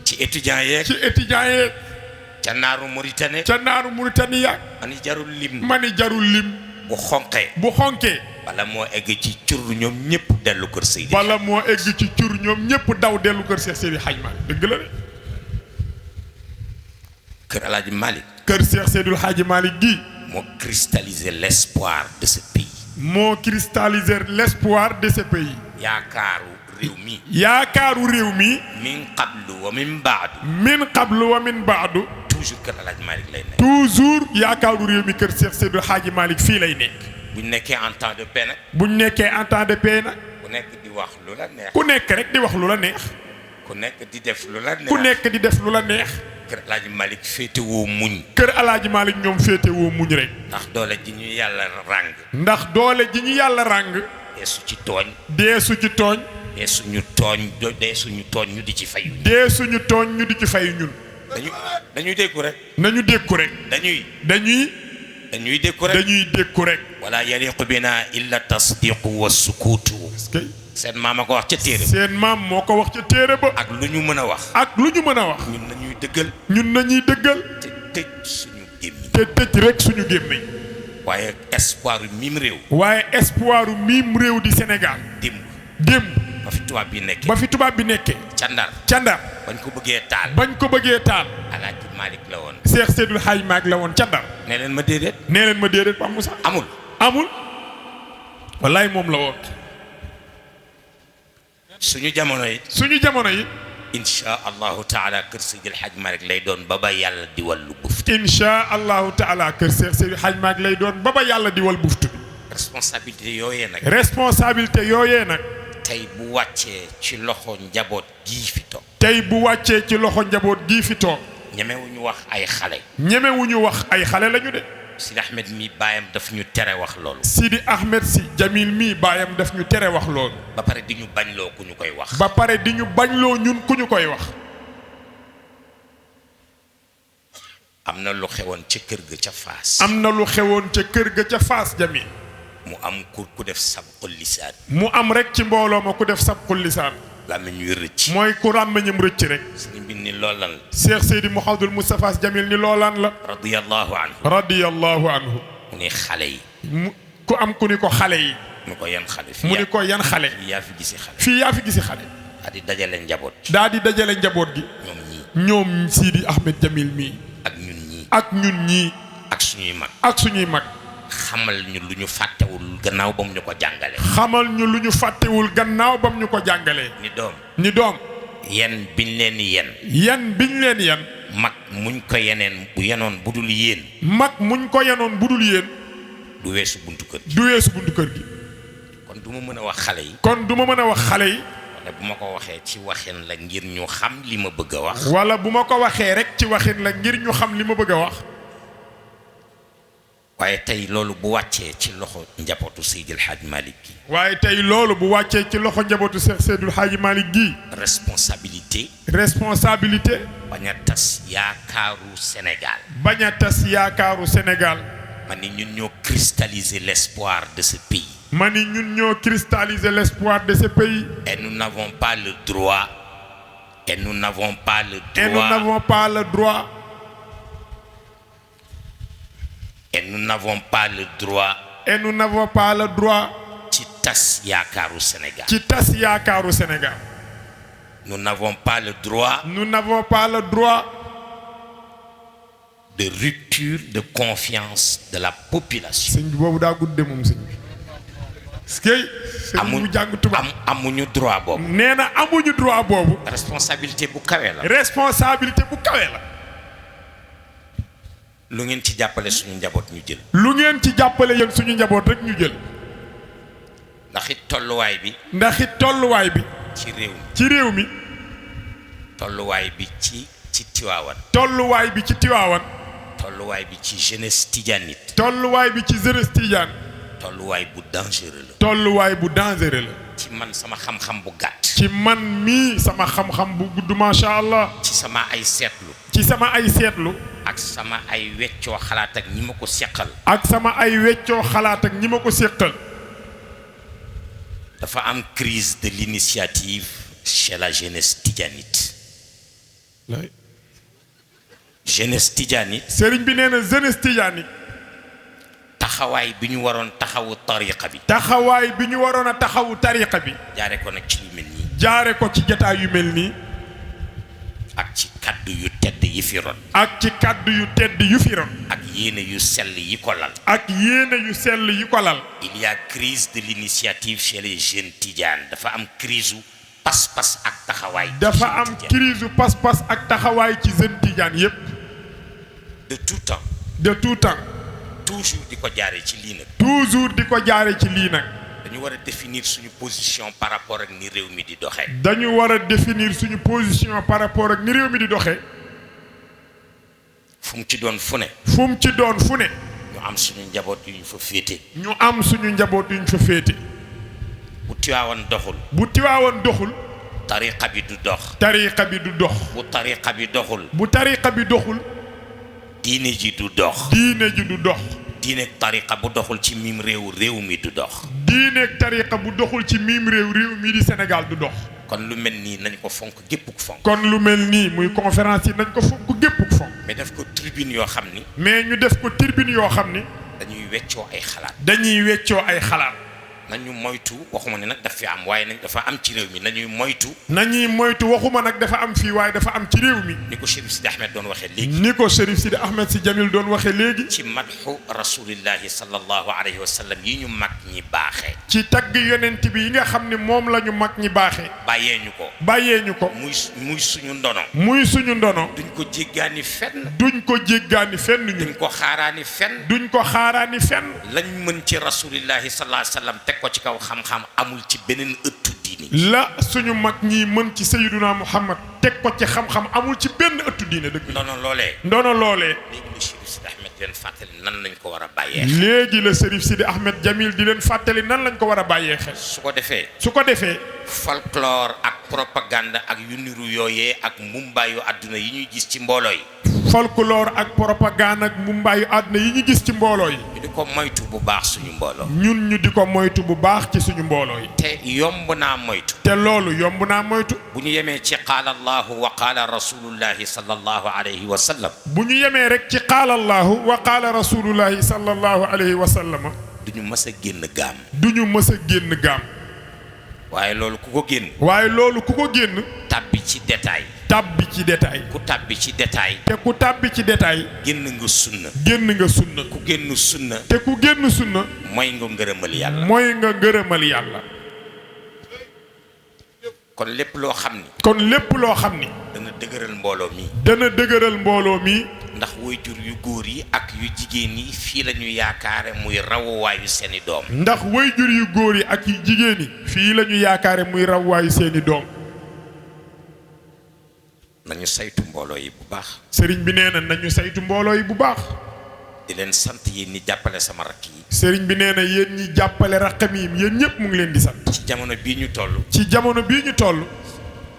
ci étudiant yeeg ca naaru Mauritanie yaag mani jarul lim bu xonkee bala moo egg ci cur ñoom ñëpp dellu kër Seydi daw dellu kër Seydi Hadji Malick dëgg la de kër Alaaji Malick kër Cheikh Seydil Hadji Malick gi moo cristalliser l'espoir de ce pays yaakaaru réew mi min qablu wa min baadu toujours kër Alaaji Malick lay nekk toujours yaakaaru réew mi kër Cheikh Seydil Hadji Malick fii lay nekk buñ nekkee en temps de paix nag ku nekk di wax lu la neex ku nekk rek di wax lu la neex ku nekk di def lu la neex ku nekk di def lu la neex kër Alaaji Malick féetewoo muñ kër Alaaji Malick ñoom féetewoo muñ rek ndax doole ji ñu yàlla ràng dee su ci tooñ dee suñu tooñ ñu di ci fayu ñun dañuy dékku rek nañu dékku rek dañuy dékku rek wala yaliqu bina illa tasdiqu wa sukuutu seen maam a ko wax ca téere seen maam moo ko wax ca téere ba ak lu ñu mën a wax ñun nañuy dëggal te tëj suñu gémmiñ waaye espoir u miim réew di Sénégal démb ba fi tubaab bi nekkee ca Ndar bañ ko bëggee taal Alaaji Malick la woon Cheikh Seydil Hadji Malick la woon ca Ndar nee leen ma déedéet ba Moussa amul wallaay moom la woon suñu jamono yi insha allahu taala kër Seydil Hadji Malick lay doon ba ba yàlla di wàllu buftu insha allahu taala kër Seydil Hadji Malick lay doon ba ba yàlla di wal buftu bi responsabilité yooyee nag tey bu wàccee ci loxo njaboot gii fi toog ñemewuñu wax ay xale lañu de Sidi Ahmed mi baayam daf ñu tere wax loolu Sidi Ahmed Sy Jamil mi baayam daf ñu tere wax loolu ba pare di ñu bañloo ku ñu koy wax ñun ku ñu koy wax am na lu xewoon ca kër ga ca Faas Jamil mu am ku def sabqul lisaan mu am rek ci mbooloo ma ku def sabqul lisaan làmmiñ wi rëcc mooy ku ràmmiñam rëcc rek sëriñ bi ni loolan la Cheikh Seydi Mouhamadoul Moustapha Jamil ni loolaan la radiyallahu anhu mu ni xale yi ku am ku ni ko xale yi mu ko yan xale mu ni ko yan xale fii yaa fi gisi xale daa di dajale njaboot gi ñoom Sidi Ahmed Jamil mii ak ñun ñii ak suñuy mag xamal ñu lu ñu fàttewul gannaaw ba mu ñu ko jàngalee ni doom ni doom yen biñ leen yen mag muñ ko yeneen bu yenoon budul yéen mag muñ ko yenoon budul yéen du weesu buntu kër gi du weesu buntu kër gi kon du ma mën a wax xale yi kon du ma mën a wax xale yi wala bu ma ko waxee ci waxin la ngir ñu xam li ma bëgg a wax wala bu ma ko waxee rek ci waxin la ngir ñu xam li ma bëgg a wax waaye tey loolu bu wàccee ci loxo njabootu Seydil Hadj Malick gi waaye tey loolu bu wàccee ci loxo njabootu Cheikh Seydil Hadji Malick gi responsabilité bañ a tas yaakaaru Sénégal bañ a tas yaakaaru Sénégal ma ni ñun ñoo cristalliser l'espoir de ce pays ma ni ñun ñoo cristalliser l'espoir de ce pays et nous n'avons pas le droit et nous n'avons pas le droit et nous n'avons pas le droit et nous n'avons pas le droit et nous n'avons pas le droit ci tas yaakaaru Sénégal ci tas yaakaaru Sénégal nous n'avons pas le droit nous n'avons pas le droit de rupture de confiance de la population sëñ bi boobu daa gudde moom sëñ bi skey sëñ mu jàng tubaab amuñu droit boobu nee na amuñu droit boobu responsabilité bu kawe la responsabilité bu kawe la lu ngeen ci jàppale suñu njaboot ñu jël lu ngeen ci jàppale yéen suñu njaboot rek ñu jël ndax it tolluwaay bi tolluwaay bi ci réew mi tolluwaay bi ci Tiwaawan tolluwaay bi ci Tiwaawan tolluwaay bi ci jeunesse tidianite tolluwaay bi ci jeunesse tidiane tolluwaay bu dangereux la tolluwaay bu dangereux la ci man sama xam-xam bu gàtt ci man mii sama xam-xam bu gudd macha allah ci sama ay seetlu ak sama ay weccoo xalaat ak ñi ma ko seqal dafa am crise de l'initiative chez la jeunesse tidianite sëriñ bi nee na jeunesse tidianite taxawaay bi ñu waroon taxawu tariqa bi jaare ko nag ci lu mel nii jaare ko ci jataay yu mel nii ak ci kaddu yu tedd yi fi ron ak yéene yu sell yi ko lal il y a crise de l'initiative chez les jeunes tidianes dafa am crise u pas-pas ak taxawaay ci jeunes tidiane yépp de tout temps toujours di ko jaare ci lii nag dañu war a définir suñu position par rapport ak ni réew mi di doxee fu mu ci doon fu ne ñu am suñu njaboot yu ñu fa féete bu Tiwaawan doxul tariqa bi du dox bu tariqa bi doxul diine ji du dox diine tariqa bu doxul ci miim réew mi du dox réew mi di Sénégal du dox kon lu mel nii nañ ko fonk gépp ku fonk kon lu mel nii muy conférence yi nañ ko fonk gépp ku fonk mais def ko tribune yoo xam ni dañuy weccoo ay xalaat nañu moytu waxuma ne nag daf fi am waaye nag dafa am ci réew mi nañuy moytu waxuma nag dafa am fii waaye dafa am ci réew mi ni ko Chérif Sidi Ahmed doon waxee léegi ci madhu rasulillahi sallallahu alayhi wa sallam yi ñu mag ñi baaxee ci tagg yonent bi yi nga xam ne moom la ñu mag ñi baaxee bàyyee ñu ko muy suñu ndono duñ ko jéggaani fenn duñ ko xaaraani fenn lañ mën ci rasulillahi sallallahu alayhi wa sallam teg ko ci kaw xam-xam amul ci beneen ëttu diine la suñu mag ñi mën ci sayyiduna Muhammad teg ko ci xam-xam amul ci benn ëttu diine dëgg ndono loolee léegi la Chérif Sidi Ahmed Jamil di leen fàttali nan lañ ko war a bàyyee xel su ko defee folklore ak propagande ak yu niru yooyee ak mumbaayu àdduna yi ñuy gis ci mbooloo yi folklore ak propagande ak mumbaayu àdduna yi ñu gis ci mbooloo yi ñu di ko moytu bu baax suñu mbooloo ñun ñu di ko moytu bu baax ci suñu mbooloo yi te yomb naa moytu bu ñu yemee ci qaala allahu wa qaala rasulullahi sallallahu alayhi wa sallam bu ñu yemee rek ci qaala allahu wa qaala rasulullahi sallallahu alayhi wa sallam duñu mës a génn gaam waaye loolu ku ko génn tàbbi ci détail ku tàbbi ci détail génn nga sunna ku génn sunna mooy nga ngërëmal yàlla kon lépp loo xam ni dëgëral mbooloo mi. dana dëgëral mbooloo mi. ndax waajur yu góor yi ak yu jigéen yi fii la ñu yaakaare muy rawuwaayu seeni doom. ndax waajur yu góor yi ak yu jigéen yi fii la ñu yaakaare muy rawuwaayu seeni doom. nañu saytu mbooloo yi bu baax. sëriñ bi nee na nañu saytu mbooloo yi bu baax. di leen sant yéen ñi jàppale sama rakk yi. sëriñ bi nee na yéen ñi jàppale rakkam yi yéen ñëpp mu ngi leen di sant. ci jamono bii ñu toll. ci jamono bii ñu toll.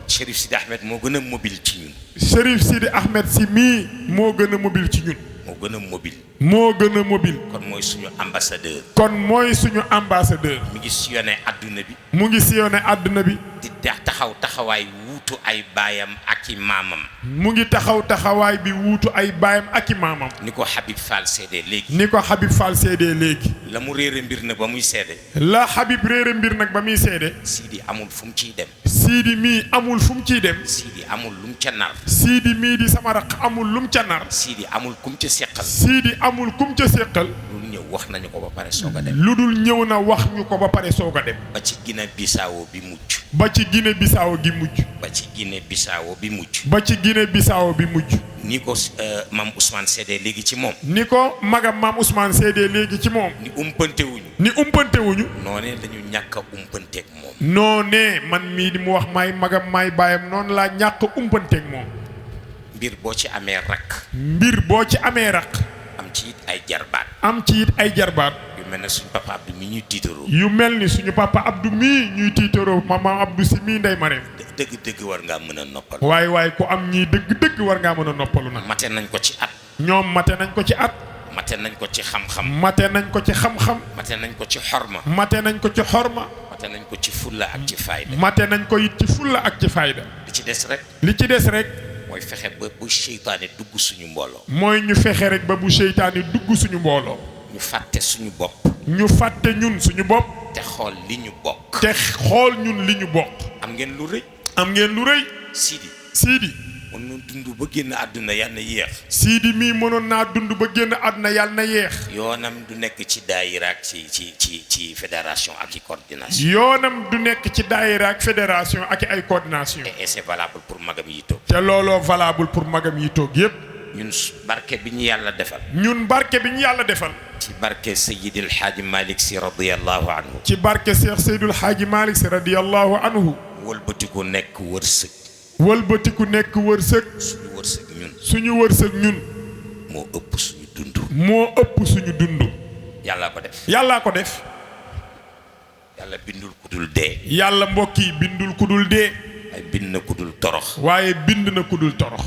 Chérif Sidi Ahmed moo gën a mobile ci ñun. Chérif Sidi Ahmed si mii moo gën a mobile ci ñun. moo gën a mobile. moo gën a mobile. kon mooy suñu ambassadeur. kon mooy suñu ambassadeur. mi ngi sillonné adduna bi. mu ngi sillonné adduna bi. di taxaw taxawaay wuutu ay baayam ak i maamam. mu ngi taxaw taxawaay bi wuutu ay baayam ak i maamam. ni ko Habib Fall seede léegi. ni ko Habib Fall seede léegi. la mu réere mbir nag ba muy seede. la Habib réere mbir nag ba muy seede. Sidi amul fu mu ciy dem. Sidi mii amul fu mu ciy dem. Sidi amul lu mu ca nar. Sidi mii di sama raq amul lu mu ca nar. Sidi amul kum ca seqal. Sidi amul kum ca seqal. lu ñëw wax nañu ko ba pare soog a dem. lu dul ñëw na wax ñu ko ba pare soog a dem. ba ci Guinée Bissau bi mujj. ba ci Guinée Bissau gi mujj. ba ci Guinée Bissau bi mujj. ba ci Guinée Bissau bi mujj. ni ko maam Ousmane seede léegi ci moom. ni ko magam maam Ousmane seede léegi ci moom. ni umpante wuñu. ni umpante wuñu. noonee lañu ñàkk a umpanteeg moom. noonee man mii di mu wax maay magam maay baayam noonu laa ñàkk a umpanteeg moom. mbir boo ci amee rakk. mbir boo ci amee rakk. am ci it ay jarbaat. am ci it ay jarbaat. yu mel ne suñu papa Abdou mi ñuy tiitaroo. yu mel ni suñu papa Abdou mii ñuy tiitaroo maman Abdou si mii ndey Mareem. dëgg-dëgg war ngaa mën a noppal. waaye ku am ñii dëgg-dëgg war ngaa mën a noppalu nag. mate nañ ko ci at. ñoom mate nañ ko ci at. mate nañ ko ci xam-xam. mate nañ ko ci xam-xam. mate nañ ko ci xorma. mate nañ ko ci xorma. mate nañ ko ci fulla ak ci fayda. mate nañ ko it ci fulla ak ci fayda. li ci des rek. li ci des rek. mooy fexe ba bu seytaane dugg suñu mbooloo. mooy ñu fexe rek ba bu seytaane dugg suñu mbooloo. ñu fàtte suñu bopp. ñu fàtte ñun suñu bopp. te xool li ñu bokk. te xool ñun li ñu bokk. am ngeen lu rëy. am ngeen lu rëy. Sidi. Sidi. mën na dund ba génn àdduna yàlla na yéex. Sidi mii mënoon naa dund ba génn àdduna yàlla na yéex. yoonam du nekk ci daayira ak ci fédération ak i coordination. yoonam du nekk ci daayira ak fédération ak ay coordination. et c'est valable pour magam yi toog. te looloo valable pour magam yi toog yépp. ñun barke bi ñu yàlla defal. ñun barke bi ñu yàlla defal. ci barke Seyyidil Haaji Malick Sy radiyallahu anhu. ci barke Cheikh Seydul Haaji Malick Sy radiyallahu anhu. wëlbatiku nekk wërsëg. wëlbatiku nekk wërsëg. suñu wërsëg ñun. suñu wërsëg ñun. moo ëpp suñu dund. moo ëpp suñu dund. yàllaa ko def. yàllaa ko def. yàlla bindul ku dul dee. yàlla mbokk yi bindul ku dul dee. ay bind na ku dul torox. waaye bind na ku dul torox.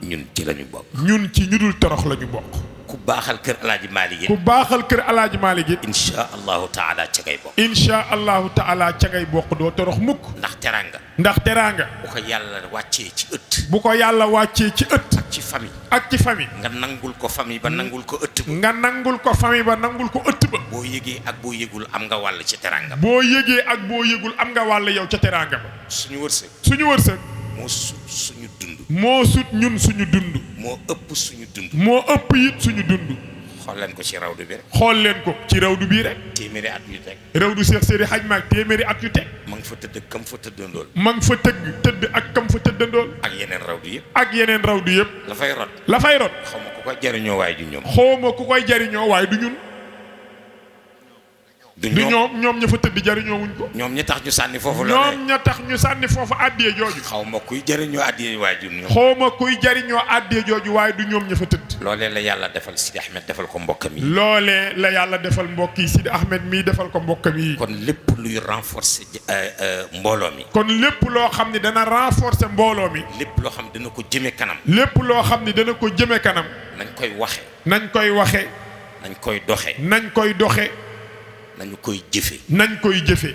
ñun ci lañu bokk. ñun ci ñu dul torox la ñu bokk. ku baaxal kër Alaaji Maalik ku baaxal kër Alaaji Maalik it. insha allahu taala ca ngay bokk. insha allahu taala ca ngay bokk doo torox mukk. ndax teranga. ndax teraanga. bu ko yàlla wàccee ci ëtt. bu ko yàlla wàccee ci ëtt. ci famille. ak ci famille. nga nangul ko famille ba nangul ko ëtt ba. nga nangul ko famille ba nangul ko ëtt ba. boo yëgee ak boo yëgul am nga wàll ci teranga ba. boo yëgee ak boo yëgul am nga wàll yow ca teraanga ba. suñu wërsëg. suñu wërsëg. moo sut suñu dund. moo sut ñun suñu dund. moo ëpp suñu dund. moo ëpp it suñu dund. xool leen ko ci rawdu bi rek. xool leen ko ci rawdu bii rek. téeméeri at yu teg. rawdu Cheikh Seydi Hadj Malick téeméeri at yu teg. ma nga fa tëdd kam fa tëddandool. ma nga fa tëdd ak kam fa tëddandool. ak yeneen rawdu yëpp. ak yeneen rawdu yëpp. la fay rot. la fay rot. xaw ma ku ko jariñoo waaye du ñoom. xawma ku koy jariñoo waaye du ñun. du ñoom ña fa tëdd jariñoo wuñ ko. ñoom ña tax ñu sànni foofu la ñoom ña tax ñu sànni foofu àddiyee jooju. xaw ma kuy jariñoo àddiyee waaye du ñoom. xawma kuy jariñoo àddiyee jooju waaye du ñoom ña fa tëdd. loolee la yàlla defal Sidi Ahmed defal ko mbokkam yi. loolee la yàlla defal mbokk yi Sidi Ahmed mii defal ko mbokkam yi. kon lépp luy renforcer mbooloo mi. kon lépp loo xam ne dana renforcer mbooloo mi. lépp loo xam ne dana ko jëme kanam. lépp loo xam ne dana ko jëme kanam. nañ koy waxe. nañ koy waxe. nañ koy doxe. nañ koy doxe. nañu koy jëfe. nañ koy jëfe.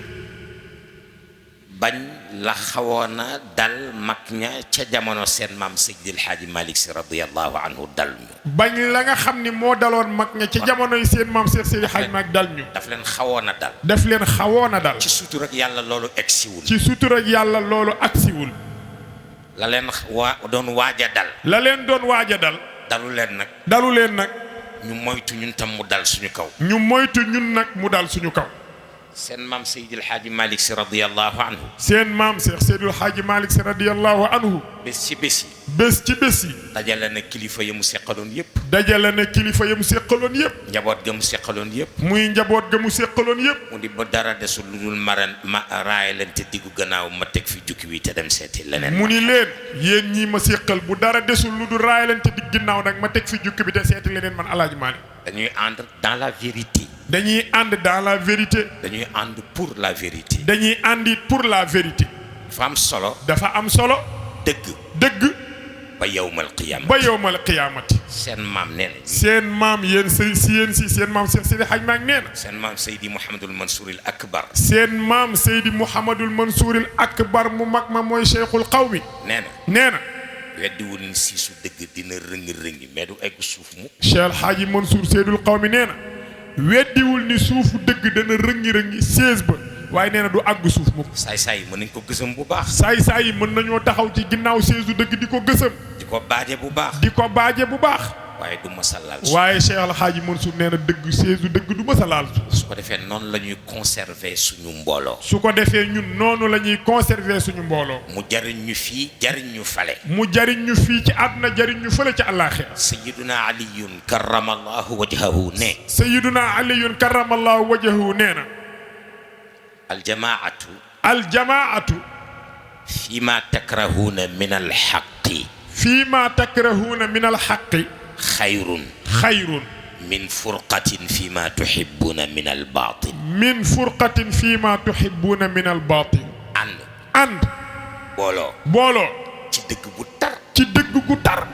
bañ la xawoona dal mag ña ca jamono seen maam Seydil Haaji Malick Sy radiyallahu anhu dal ñu. bañ la nga xam ni moo daloon mag ña ca jamonoy seen maam Seydil Haaji Malick dal ñu. daf leen xawoon a dal. daf leen xawoon a dal. ci sutur ak yàlla loolu egsiwul. ci sutur ak yàlla loolu agsiwul. la leen doon waaj a dal. la leen doon waaj a dal. dalu leen nag. dalu leen nag. ñu moytu ñun tam mu dal suñu kaw. ñu moytu ñun nag mu dal suñu kaw. seen maam Seydil Hadji Malick Sy radiyallahu anhu. seen maam Cheikh Seydil Hadji Malick Sy radiyallahu anhu. bés ci bés yi. bés ci bés yi. dajale na kilifa ya mu seqaloon yëpp. dajale na kilifa ya mu seqaloon yëpp. njaboot ga mu seqaloon yëpp. muy njaboot ga mu seqaloon yëpp. mu di ba dara desul lu dul ma raayalante diggu gannaaw ma teg fi jukki wi te dem seeti leneen. mu ni leen yéen ñii ma seqal bu dara desul lu dul raayalante digg ginnaaw nag ma teg fi jukki bi te seeti leneen man Alaaji Malick. dañuy ànd dans la vérité. dañuy ànd dans la vérité. dañuy ànd pour la vérité. dañuy àndi pour la vérité. dafa am solo. dafa am solo. dëgg. ba yawmal qiyaamati. ba yawmal qiyaamati. seen maam nee na. seen maam yéen seen maam Cheikh Seydi Hadji Malick nee na. seen maam Seydi Mouhamadul Mansouril Akbar. seen maam Seydi Mouhamadul Mansouril Akbar mu mag ma mooy Cheikhul Qawmi. nee na. weddiwul ni siisu dëgg dina rëngi mais du egg suuf mu. Cheikh Hadji Mansour Seydul Qawmi nee na weddiwul ni suufu dëgg dana rëngi sées ba waaye nee na du àgg suuf mu. saay-saay yi mën nañ ko gësam bu baax. saay-saay yi mën nañoo taxaw ci ginnaaw séesu dëgg di ko gësam. di ko baaje bu baax. waaye du mës a laal suuf. waaye Cheikh Al Hadji Mansour nee na dëgg séesu dëgg du mës a laal suuf. su ko defee noonu la ñuy conserver suñu mbooloo. su ko defee ñun noonu la ñuy conserver suñu mbooloo. mu jariñ ñu fii jariñ ñu fale. mu jariñ ñu fii ci àdduna jariñ ñu fële ci àllaaxira. Sayyiduna Aliyun karramallahu wajhahu ne. Sayyiduna Aliyun karramallahu wajhahu nee na. aljamaatu. fiima takrahuuna min alxaqi. fiima takrahuuna min alxaqi. xayrun. min furqatin fiima tuhibbuuna min albaatil. min albaatil. ànd. booloo. ci dëgg gu tar.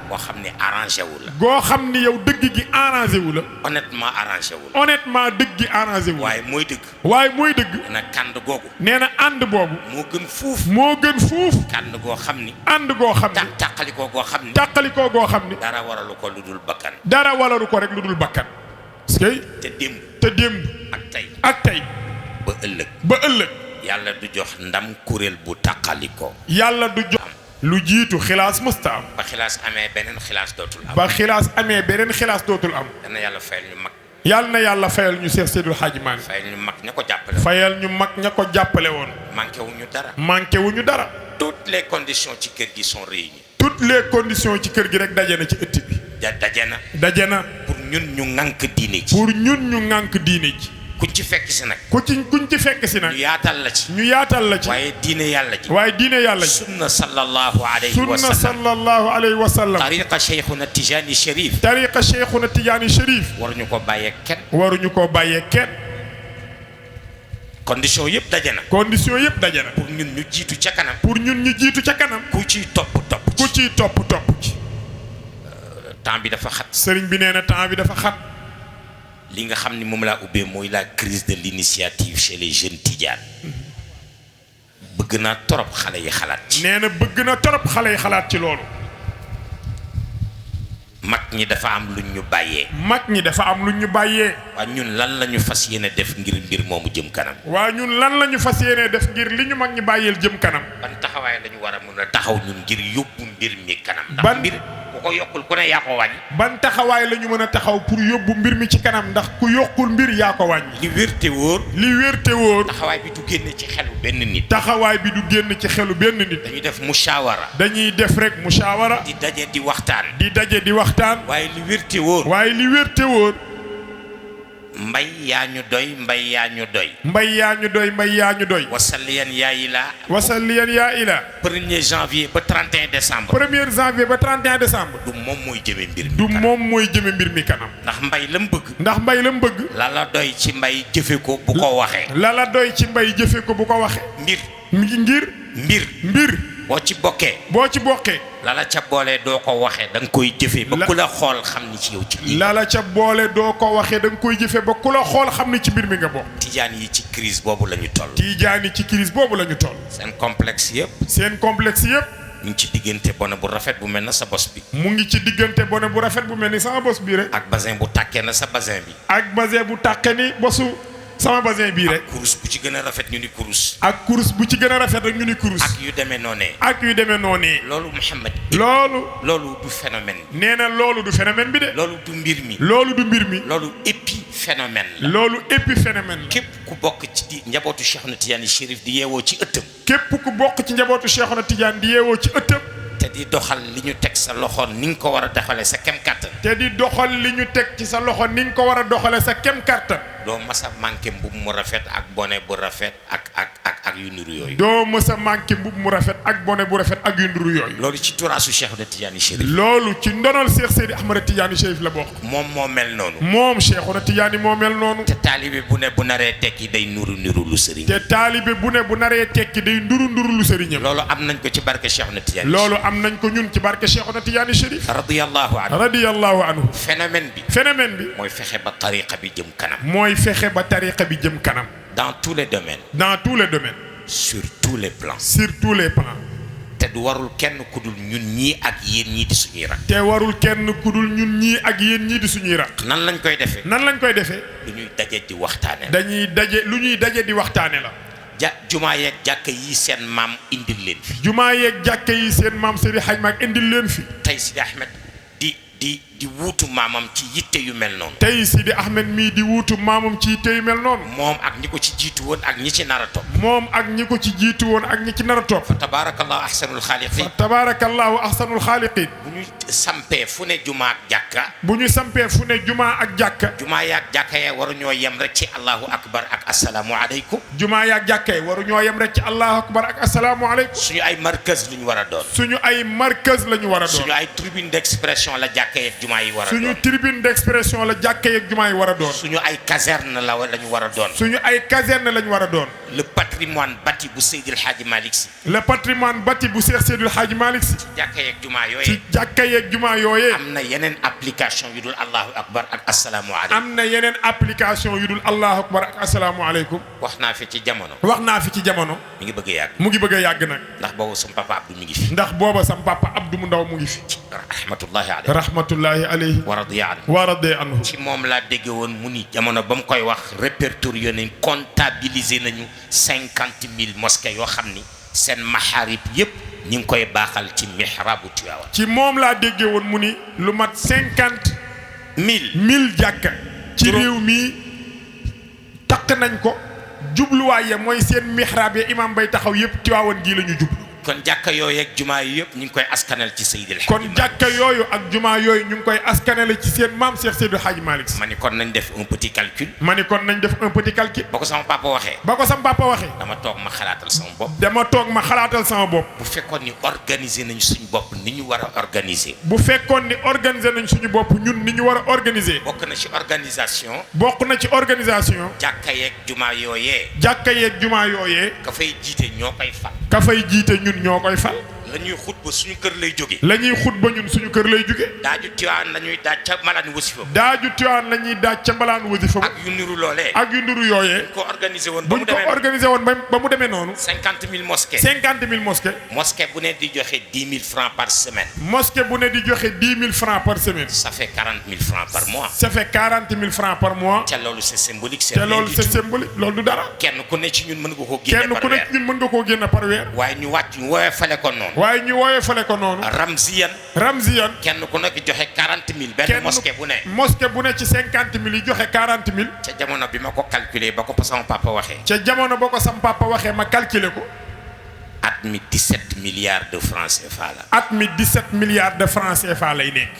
boo xam ne arrangé wu la. goo xam ni yow dëgg gi arrangé wu la. honnêtement arrangé wu la. honnêtement dëgg gi arrangé wu la. waaye mooy dëgg. nee na kànd googu. nee na ànd boobu. moo gën fuuf. kànd goo xam ni. ànd goo xam ni. tàqalikoo goo xam ni. dara waralu ko lu dul bakkan. dara waralu ko rek lu dul bakkan. te démb. ak tey. ba ëllëg. yàlla du jox ndam kuréel bu tàqalikoo. yàlla du jox. lu jiitu xilaas musta am. ba xilaas amee beneen xilaas dootul am. yal na yàlla fayal ñu mag. yal na yàlla fayal ñu Cheikh Seydil Hadji Malick. fayal ñu mag ña ko jàppale. woon. manqué wuñu dara. toutes les conditions ci kër gi sont réunies. toutes les conditions ci kër gi rek daje na ci ëtt bi. daje na. pour ñun ñu ŋànk diine ji. kuñ ci fekk si nag. ñu yaatal la ci. waaye diine yàlla ji. sunna sallallahu alayhi wa sallam. tariqa Cheikhuna Tijaani Cherif. waruñu ko bàyyee kenn. condition yëpp daje na. pour ñun ñu jiitu ca kanam. ku ciy topp ci. temps bi dafa xat. sëriñ bi nee na temps bi dafa xat. li nga xam ni moom laa ubbee mooy la crise de l'initiative chez les jeunes tidianes. bëgg naa torop xale yi xalaat ci. nee na bëgg na torop xale yi xalaat ci loolu. mag ñi dafa am lu ñu bàyyee. waa ñun lan la ñu fas yéene def ngir mbir moomu jëm kanam. li ñu mag ñi bàyyeel jëm kanam. ban taxawaay lañu war a mën a taxaw ñun ngir yóbbu mbir mi kanam. ndax mbir ku ko yokkul ku ne yaa ko wàññi. ban taxawaay la ñu mën a taxaw pour yóbbu mbir mi ci kanam ndax ku yokkul mbir yaa ko wàññi. li wér te wóor. taxawaay bi du génn ci xelu benn nit. dañuy def mushawara. di daje di waxtaan. waaye li wér te wóor. mbay yaa ñu doy. wasalliyan yaa ila. 1er janvier ba 31 décembre. du moom mooy jëme mbir mi kanam. ndax mbay la mu bëgg. la la doy ci mbay jëfe ko bu ko waxee. mbir. boo ci bokkee. lala ca boole doo ko waxee da nga koy jëfee ba ku la xool xam ni ci yow ci lii. ci mbir mi nga bokk. tijaan yi ci crise boobu la ñu toll. seen complexe yëpp. ñu ngi ci diggante bone bu rafet bu mel na sa bos bi. ak basin bu tàkkee na sa basin bi. sama basin bii rek. ak kurus bu ci gën a rafet ñu ni kurus. ak yu demee noonee. loolu Mouhamed. loolu du phénomène. nee na loolu du phénomène bi de. loolu du mbir mi. loolu épiphénomène la. loolu épiphénomène la. képp ku bokk ci di njabootu Cheikhna Tidiane Chérif di yeewoo ci ëttam. képp ku bokk ci njabootu Cheikhna Tidiane di yeewoo ci ëttam. te di doxal li ñu teg sa loxo ni nga ko war a doxalee sa kem kàttan. te di doxal li ñu teg ci sa loxo ni nga ko war a doxalee sa kem kàttan. doo mas a manqué mbubb mu rafet ak bone bu rafet ak yu nduru yooyu. doo mës a manqué mbubb mu rafet ak bone bu rafet ak yu nduru yooyu. loolu ci turaasu Cheikhna Tidiane Chérif. loolu ci ndonol Cheikh Seydi Ahmad Tidiane Chérif la bokk. moom moo mel noonu. moom Cheikhna Tidiane moo mel noonu. te taalibe bu ne bu naree tekki day nuru lu sëriñ. te taalibe bu ne bu naree tekki day nduru lu sëriñam. loolu am nañ ko ci barke Cheikhna Tidiane. loolu am nañ ko ñun ci barke Cheikhna Tidiane Chérif. radiyallahu anhu. radiyallahu anhu. phénomène bi. mooy fexe ba tariqa bi jëm kanam. mooy fexe ba tariqa bi jëm kanam. dans tous les domaines. sur tous les plans. te du warul kenn ku dul ñun ñii ak yéen ñii di suñuy rak. te warul kenn ku dul ñun ñii ak yéen ñii di suñuy rak. nan lañ koy defee. lu ñuy daje di waxtaane lu ñuy daje di waxtaane la. jumaa yeeg jàkka yi seen maam indil leen fi. jumaa yeeg jàkka yi seen maam Seydi Hadj Malick indil leen fi. tey Sidi Ahmed di wuutu maamam ci yitte yu mel noonu. tey Sidi Ahmed mii di wuutu maamam ci yitte yu mel noonu. moom ak ñi ko ci jiitu woon ak ñi ci nar a topp. fa tabaarakallahu ahsanul xaaliqiin. bu ñu sampee fu ne jumaa ak jàkka. jumaa yaag jàkka ya waruñoo yem rek ci allahu akbar ak asalaamu aleykum. jumaa yaag jàkka ya waruñoo yem rek ci allahu akbar ak asalaamu aleykum. suñu ay markaz lañu war a doon. suñu ay tribune d'expression la jàkka yeeg jumaa yi war a doon. suñu tribune d'expression la jàkka yeeg jumaa yi war a doon. suñu ay caserne lañu war a doon. le patrimoine bâti bu Seydil Hadji Malick Sy. bu Cheikh Seydil Hadji Malick Sy. ci jàkka yeeg jumaa yooyee. am na yeneen application yu dul allahu akbar ak asalaamu aleykum. wax naa fi ci jamono. mi ngi bëgg a yàgg. mu ngi bëgg a yàgg nag. ndax boobu sam papa Abdou mi ngi fi. mu ndaw mu ngi fi. rahmatullahi alayhi. wa radiya anhu. ci moom laa dégg woon mu ni jamono ba mu koy wax répertorié nañ comptabiliser nañu 50,000 mosquées yoo xam ni seen maxaarib yépp ñu ngi koy baaxal ci mihrabu Tiwaawan. ci moom laa déggee woon mu ni lu mat 50,000 jàkka ci réew mi takk nañ ko jubluwaay ya mooy seen mihrab ya imam bay taxaw yépp Tiwaawan gii la ñu jublu. kon jàkka yooyu ak jumaa yi yëpp ñu ngi koy askanal ci Seydil Hadji Malick. kon jàkka yooyu ak jumaa yooyu ñu ngi koy askanale ci seen maam Cheikh Seydil Hadji Malick. ma ni kon nañ def un petit calcul. ba ko sama papa waxee. dama toog ma xalaatal sama bopp. bu fekkoon ni organiser nañ suñu bopp ni ñu war a organiser. ñun ni ñu war a organiser. bokk na ci organisation. jàkka yeeg jumaa yooyee. ka fay jiite ñoo koy fal. ñoo koy fal. la ñuy xutba suñu kër lay jóge. ñun suñu kër lay jóge. daaju Tiwaawan la ñuy daaj ca mbalaan wasifa. ak yu nuru loolee. yooyee. buñ ko organisé woon ba mu demee noonu. 50,000 mosquées. mosquée bu ne di joxe 10 000 francs par semaine. ça fait 40,000 francs par mois. te loolu c'est symbolique. loolu du dara. kenn ku ne ci ñun mën nga koo génne par weer. waaye ñu woowee fale ko noonu. Ramziyan. kenn ku nekk joxe 40,000. benn mosquée bu ne ci 50,000 yi joxe 40,000. ca jamono bi ma ko calculer ba ko sama papa waxee. ma calculer ko. at mi 17 milliards de francs CFA lay nekk.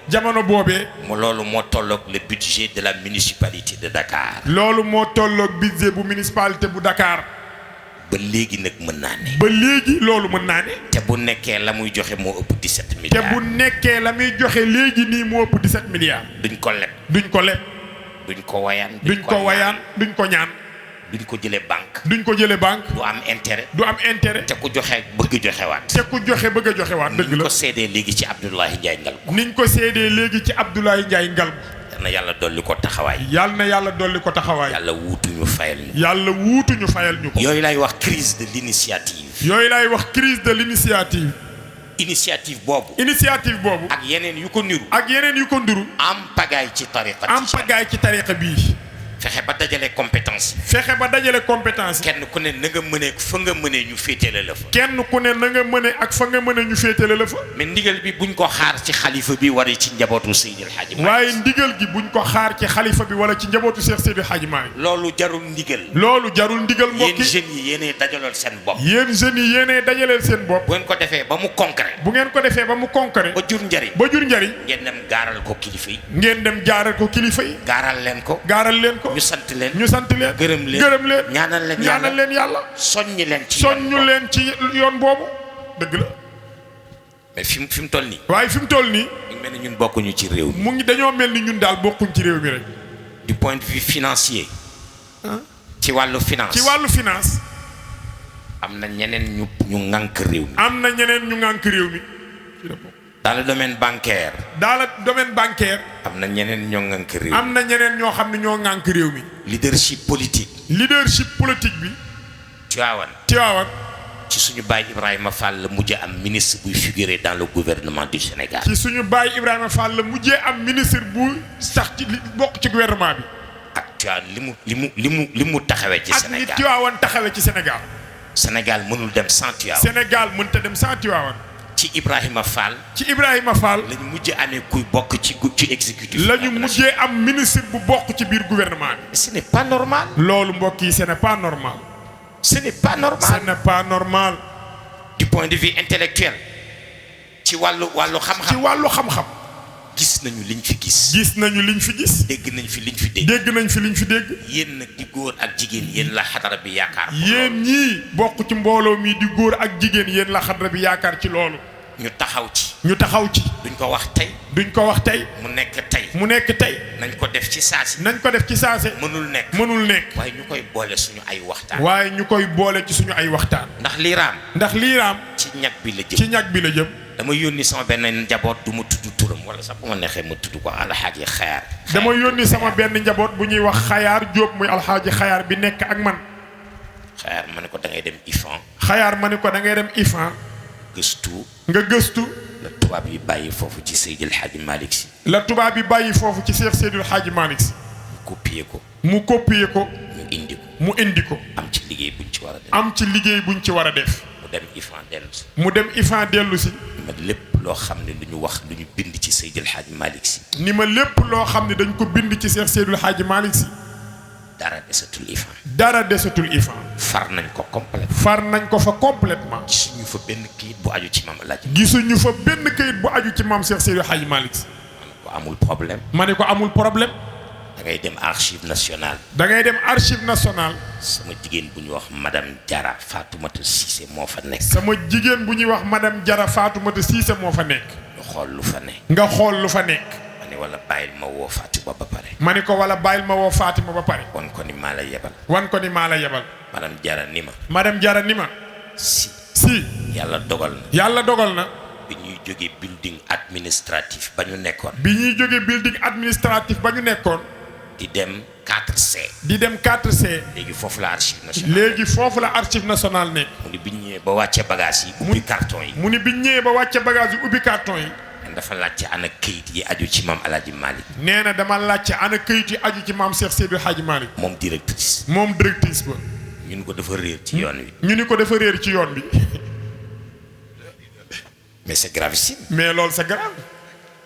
jamono boobee. loolu moo tolloog le budget de la municipalité de Dakar. loolu moo tolloog budget bu municipalité bu Dakar. ba léegi nag mën naa ne. loolu mën naa ne. te bu nekkee la muy joxe moo ëpp 17 milliards. léegi nii moo ëpp 17 milliards. duñ ko leb. duñ ko wayaan. duñ ko ñaan. duñ ko jëlee banque. du am intérêt. te ku joxe bëgg joxewaat. dëgg la. niñ ko seedee léegi ci Abdoulaye Ndiaye Ngalgou. yal na yàlla dolli ko taxawaay. yàlla wuutuñu fayal ñu ko. yooyu lay wax crise de l'initiative. initiative boobu. ak yeneen yu ko niru. am pagaay ci tariqa bii. fexe ba dajale compétence fexe ba dajale compétence yi kenn ku ne na nga mënee fa nga mënee ñu féetale la fa kenn ku ne na nga mëne ak fa nga mëne ñu féetale la fa mais ndigal bi buñ ko xaar ci xalifa bi wala ci njabootu Seydil Hadji Malick waaye ndigal gi buñ ko xaar ci xalifa bi wala ci njabootu Cheikh Seydil Hadji Malick loolu jarul ndigal loolu jarul ndigal yéen mbokki jeunes yi yéenee dajalool seen bopp yéen jeunes yi yéenee dajaleel seen bopp bu ngeen ko defee ba mu concret bu ngeen ko defee ba mu concret ba jur njariñ ba jur njariñ ngeen dem gaaral ko kilifa yi ngeen dem jaaral ko kilifa yi gaaral leen ko gaaral leen ko ñu sant leen ñu sant leen gërëm leen gërëm leen ñaanal leen ñaanal leen yàlla soññi leen ci soññu leen ci yoon boobu dëgg la mais fi mu toll nii waaye fi mu toll nii ñu mel ni ñun bokkuñu ci réew mi mu ngi dañoo mel ni ñun daal bokkuñ ci réew mi rek du point de vue financier ci wàllu finance ci wàllu finance am na ñeneen ñu ŋànk réew mi am na ñeneen ñu ŋànk réew mi dans le domaine bancaire dans le domaine bancaire am na ñeneen ñoo ŋànk réew mi am na ñeneen ñoo xam ne ñoo ŋànk réew mi leadership politique leadership politique bi Tivaouane ci suñu baay Ibrahima Fall la mujj am ministre buy figurer dans le gouvernement du Sénégal ci suñu baay Ibrahima Fall la mujjee am ministre bu sax ci bokk ci gouvernement bi ak Tivaouane li mu taxawee ci ak Sénégal ni Tivaouane taxawee ci Sénégal Sénégal mënul dem sans Tivaouane Sénégal mënta dem sans Tivaouane ci Ibrahima Fall ci Ibrahima Fall lañu mujj amee kuy bokk ci exécutif la ñu mujjee am ministre bu bokk ci biir gouvernement bi ce n'est pas normal loolu mbokk yi ce n'est pas normal ce n'est pas normal ce n'est pas normal du point de vue intellectuel ci wàllu xam-xam ci wàllu xam-xam gis nañu liñ fi gis gis nañu liñ fi gis dégg nañ fi liñ fi dégg dégg nañ fi liñ fi dégg yéen nag di góor ak jigéen yéen la xadara bi yaakaar yéen ñii bokk ci mbooloo mi di góor ak jigéen yéen la xadara bi yaakaar ci loolu ñu taxaw ci duñ ko wax tey mu nekk tey nañ ko def ci saasi mënul nekk waaye ñu koy boole suñu ay waxtaan ndax lii raam ci ñag bi la jëm dama yónni sama benn njaboot du ma tudd turam wala sax bu ma neexee ma tudd ko alxaaji xayaar dama yónni sama benn njaboot bu ñuy wax xayaar Jóob muy alxaaji xayaar bi nekk ak man xayaar ma ne ko da ngay dem IFAN nga gëstu la tubaab yi bàyyi foofu ci Seydil Hadji Malick Sy Cheikh Seydil Hadji Malick Sy mu copier ko mu indi ko am ci liggéey buñ ci war a def mu dem IFAN dellu si ma lépp loo xam ne lu ñu bind ci Seydil Hadji Malick Sy ni ma lépp loo xam ne dañ ko bind ci Cheikh Seydil Hadji Malick Sy dara desatul IFAN far nañ ko fa complètement gisuñu fa benn kayit bu aju ci maam Cheikh Seydil Hadji Malick Sy ma ne ko amul problème da ngay dem archive nationale sama jigéen bu ñuy wax madame Diarra Fatoumata Cissé moo fa nekk nga xool lu fa nekk ma ne wala bàyyil ma woo Fatima ba pare wan ko ni maa la yebal madame Diarra ni ma si yàlla dogal na bi ñuy jógee building administratif ba ñu nekkoon di dem 4C léegi foofu la archive nationale nekk mu ni biñ ñëwee ba wàcce bagage yi ubbi carton yi dafa laajte ana këyit yi aju ci maam Alaaji Malick nee na dama laajte ana këyit yi aju ci maam Cheikh Seydil Hadji Malick moom directrice ba ñu ni ko dafa réer ci yoon bi mais c'est gravissime mais loolu c'est grave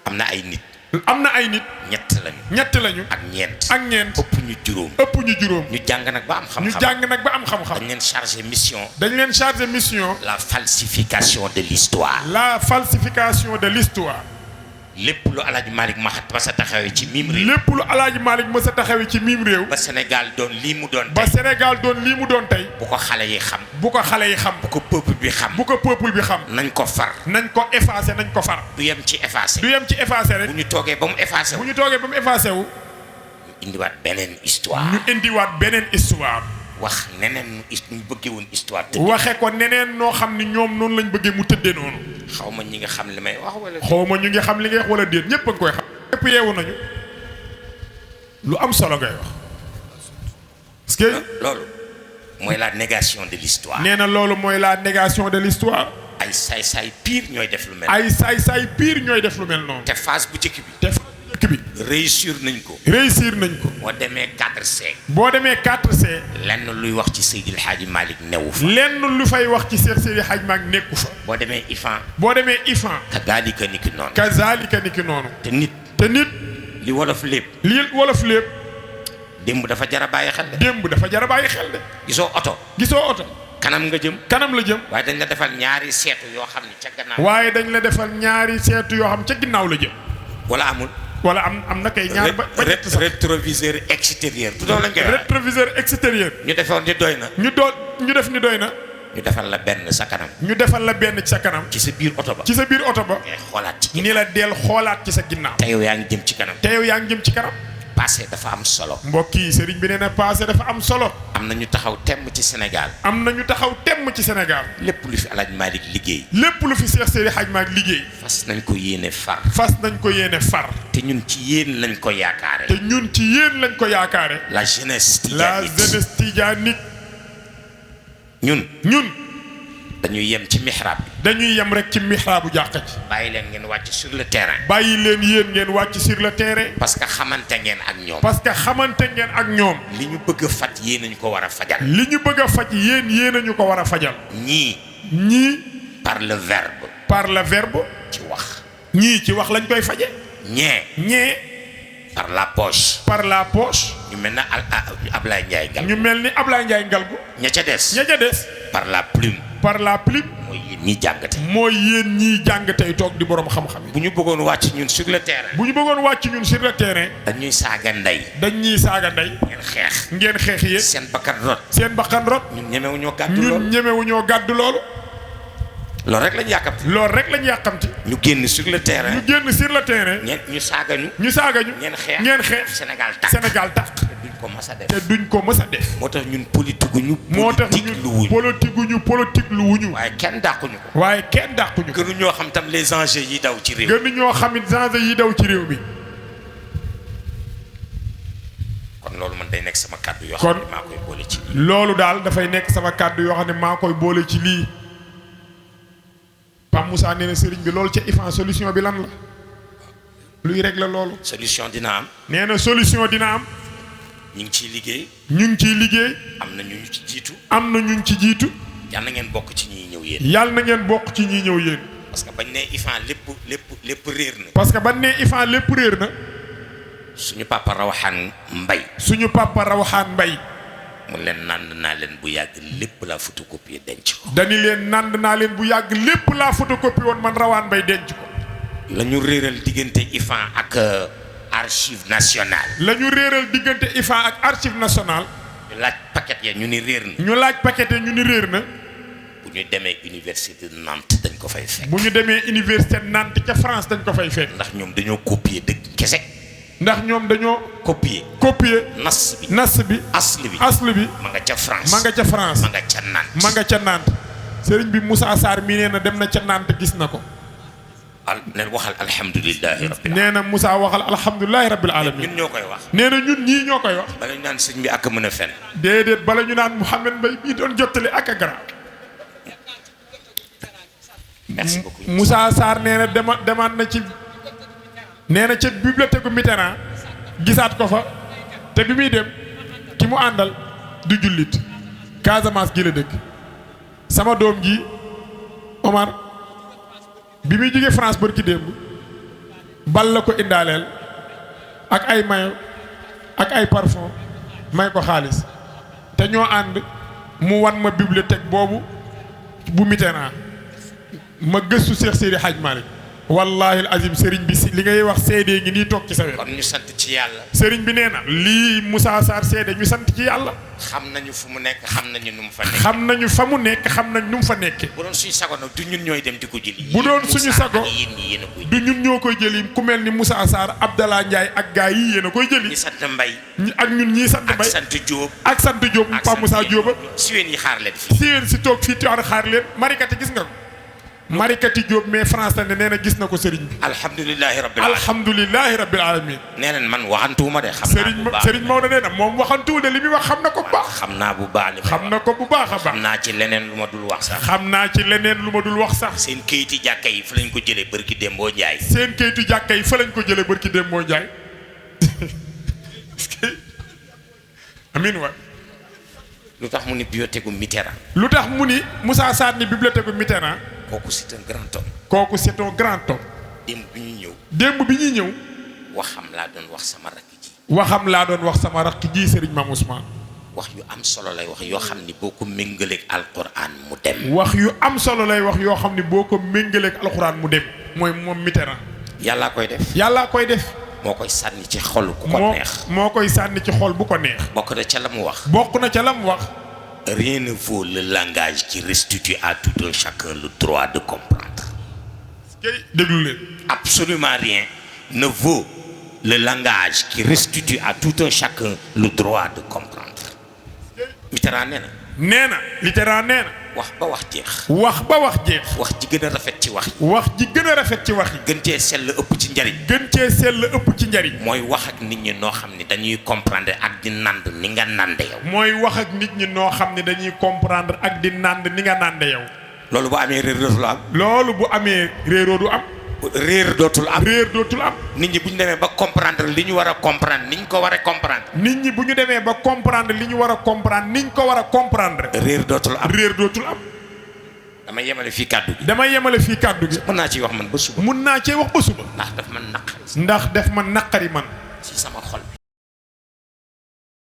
am na ay nit ñett lañu ak ñeent ëpp ñu juróom ñu jàng nag ba am xam-xam dañ leen chargé mission la falsification de l'histoire lépp lu Alaaji Malick ma sa taxawee ci miim réew ba Sénégal doon lii mu doon tey bu ko xale yi xam bu ko peuple bi xam nañ ko effacer du yem ci effacer rek bu ñu toogee ba mu effacé wu ñu indiwaat beneen histoire wax neneen ñu bëggee woon histoire waxe ko neneen noo xam ni ñoom noonu lañ bëggee mu tëddee noonu xaw ma ñi nga xam li may wax wala déet ñépp a ngi koy xam ñépp yeewu nañu lu am solo ngay wax parce que loolu mooy la négation de l'histoire nee na loolu mooy la négation de l'histoire ay saay-saay pire ñooy def lu mel noonu te phase bu njëkk dëkk bi réussir nañ ko. réussir nañ ko. boo demee 4C. boo demee 4C. lenn luy wax ci Seydil Hadji Malick newu fa. lenn lu fay wax ci Seex Seydi Hadj Malick nekku fa. boo demee IFAN. boo demee IFAN. kadaalika niki noonu. kazaalika niki noonu. te nit li wolof lépp. lii wolof lépp. démb dafa jar a bàyyi xel de. démb dafa jar a bàyyi xel de. gisoo oto. kanam nga jëm. kanam la jëm. waaye dañ la defal ñaari seetu yoo xam ne ca gannaaw. waaye dañ la defal ñaari seetu yoo xam ca ginnaaw la jëm. wala amul. wala am na kay ñaar ba ñett sax. rétroviseur extérieur. du doon lañ koy wax rétroviseur extérieur. ñu defoon ni doy na. ñu def ni doy na. ñu defal la benn sa kanam. ñu defal la benn ci sa kanam. ci sa biir oto ba. ci sa biir oto ba. ngay xoolaat ci ni la del xoolaat ci sa ginnaaw. te yow yaa ngi jëm ci kanam. te yow yaa ngi jëm ci kanam. passé dafa am solo. mbokk yi sëriñ bi nee na passé dafa am solo. am na ñu taxaw temm ci Sénégal. am na ñu taxaw temm ci Sénégal. lépp lu fi El Hadj Malick liggéey. lépp lu fi Seex Seydi Hadj Malick liggéey. fas nañ ko yéene far. fas nañ ko yéene far. te ñun ci yéen lañ ko yaakaare. te ñun ci yéen lañ ko yaakaare. la jeunesse tidianique. ñun dañuy yem ci mihrab bi. dañuy yem rek ci mihrabu jàkka ji. bàyyi leen ngeen wàcc sur le terrain. bàyyi leen yéen ngeen wàcc sur le terrain. parce que xamante ngeen ak ñoom. parce que xamante ngeen ak ñoom. li ñu bëgg a faj yéen nañu ko war a fajal. li ñu bëgg a faj yéen nañu ko war a fajal. ñii par le verbe. par le verbe. ci wax. ñii ci wax lañ koy faje. ñee. par la poche. par la poche. ñu mel ne Ablaye Ndiaye Ngalgu. ñu mel ni Ablaye Ndiaye Ngalgu. ña ca des. par la plume. par la plume. mooy yéen ñiy jàngate. mooy yéen ñiy jàng tey toog di borom xam-xam yi. bu ñu bëggoon wàcc ñun sur le terrain. dañuy saaga ndey. ngeen xeex yéen. seen bakkan rot. ñun ñemewuñoo gàddu loolu. loolu rek lañ yàkkamti. ñu génn sur le terrain. ñu saaga ñu. ngeen xeex. Sénégal tàq. te duñ ko mës a def. moo tax ñun politique lu wuñu. waaye kenn dàquñu ko. gënuñoo xam tam les enjeux yi daw ci réew. bi. kon loolu man day nekk sama kàddu yoo xam ne maa koy boole ci lii. loolu daal dafay nekk sama kàddu yoo xam ne maa koy boole ci lii. Pape Moussa nee na sëriñ bi loolu ca IFAN solution bi lan la. luy régler loolu. solution dina am. nee na solution dina am. ñu ngi ciy liggéey. am na ñu ci jiitu. yal na ngeen bokk ci ñiy ñëw yéen. parce que bañ ne IFAN lépp réer na. suñu papa Rawaxaan Mbay. mu leen nànd naa leen bu yàgg lépp laa photocopie denc ko. dañu leen nànd naa leen bu yàgg lépp laa photocopie woon man Rawaan Mbay denc ko. la ñu réeral diggante IFAN ak archive nationale. ñu laaj paquet ya ñu ni réer na. bu ñu demee université de Nantes dañ ko fay fekk. ca France dañ ko fay fekk. ndax ñoom dañoo copier dëgg kese. copier. nas bi. asli bi. ma nga ca France. ma nga ca Nantes. sëriñ bi Moussa Sarr mii nee na dem na ca Nantes gis na ko. neen waxal alhamdulilahi rabbil alamin. nee na Moussa waxal alhamdulilahi rabbil alamin. ñun ñoo koy wax. nee na ñun ñii ñoo koy wax. bala ñu naan sëñ bi ak a mën a fen. déedéet bala ñu naan Mouhamed Mbaye bii doon jottali ak a garaaw. merci beaucoup Moussa Sarr nee na demaat na ci. nee na ca bibliothèque Mitterrand gisaat ko fa te bi muy dem ki mu àndal du jullit Casamance gi la dëkk sama doom ji Omar bi muy jóge France barki démb bal la ko indaaleel ak ay mayo ak ay parfum may ko xaalis te ñoo ànd mu wan ma bibliothèque boobu bu Mitterrand ma gëstu Cheikh Seydi Hadj Malick wallahi azim sëriñ bi li ngay wax seede ngi nii toog ci sa wet. kon ñu sant ci yàlla. sëriñ bi nee na lii Moussa Sarr seede ñu sant ci yàlla. xam nañu fu mu nekk xam nañu nu mu fa nekk. xam nañu fa mu nekk xam nañ nu mu fa nekkee. bu doon suñu sago nag du ñun ñooy dem di ko jëli. bu doon suñu sago du ñun ñoo koy jëli ku mel ni Moussa Sarr Abdallah Ndiaye ak gaa yi yéen a koy jëli. ñi sant Mbay. ak ñun ñii sant Mbay ak sant Diop. ak sant Diop Pa Moussa Diop. siween yi xaar leen fii. siween si toog fii Tiwaawan xaar leen marikate gis nga ko Marikati Diop mais France la ne nee na gis na ko sëriñ bi. alhamdulilahi rabbil alamin. alhamdulilahi rabbil alamin. nee nañ man waxantuwuma de. xam naa bu baax sëriñ Maodo nee na moom waxantuwul de li muy wax xam na ko bu baax. xam naa bu baax li may wax. xam na ko bu baax a baax. xam naa ci leneen lu ma dul wax sax. xam naa ci leneen lu ma dul wax sax. seen kayiti jàkka yi fa lañ ko jëlee barki Dembo Njaay. seen kayitu jàkka yi fa lañ ko jëlee barki Dembo Njaay. amiin waay. lu tax mu ni bibliothèque Mitterrand. lu tax mu ni Moussa Sarr ni bibliothèque Mitterrand. kooku c'est un grand homme. kooku c'est un grand homme. démb bi ñu ñëw. démb bi ñuy ñëw. waxam laa doon wax sama rakk ji. waxam laa doon wax sama rakk ji Serigne Mame Ousmane. wax yu am solo lay wax yoo xam ni boo ko méngaleeg alquran mu dem. wax yu am solo lay wax yoo xam ni boo ko méngaleeg alxuraan mu dem. mooy moom Mitterrand. yàllaa koy def. yàllaa koy def. moo koy sànni ci xol ku ko neex. moo koy sànni ci xol bu ko neex. bokk na ca la mu wax. bokk na ca la mu wax. rien ne vaut le langage qui restitue à tout un chacun le droit de comprendre. déglu leen. absolument rien ne vaut le langage qui restitue à tout un chacun le droit de comprendre. Mitterrand nee na. nee na Mitterrand nee na. wax ba wax jeex. wax ba wax jeex. wax ji gën a rafet ci wax yi. wax ji gën a rafet ci wax yi. gën cee sell ëpp ci njariñ. gën cee sell ëpp ci njariñ. mooy wax ak nit ñi noo xam ne dañuy comprendre ak di nand ni nga nande yow. mooy wax ak nit ñi noo xam ne dañuy comprendre ak di nand ni nga nande yow. loolu bu amee réer dootul am. loolu bu amee réeroo du am. réer dootul am. réer dootul am. nit ñi bu ñu demee ba comprendre li ñu war a comprendre ni ñu ko war a comprendre. nit ñi bu ñu demee ba comprendre li ñu war a comprendre ni ñu ko war a comprendre. réer dootul am. réer dootul am. dama yemale fii kàddu gi. dama yemale fii kàddu gi. mën naa ci wax man ba suba. mun naa cee wax ba suba. ndax daf man naqari. ndax def ma naqari man. ci sama xol bi.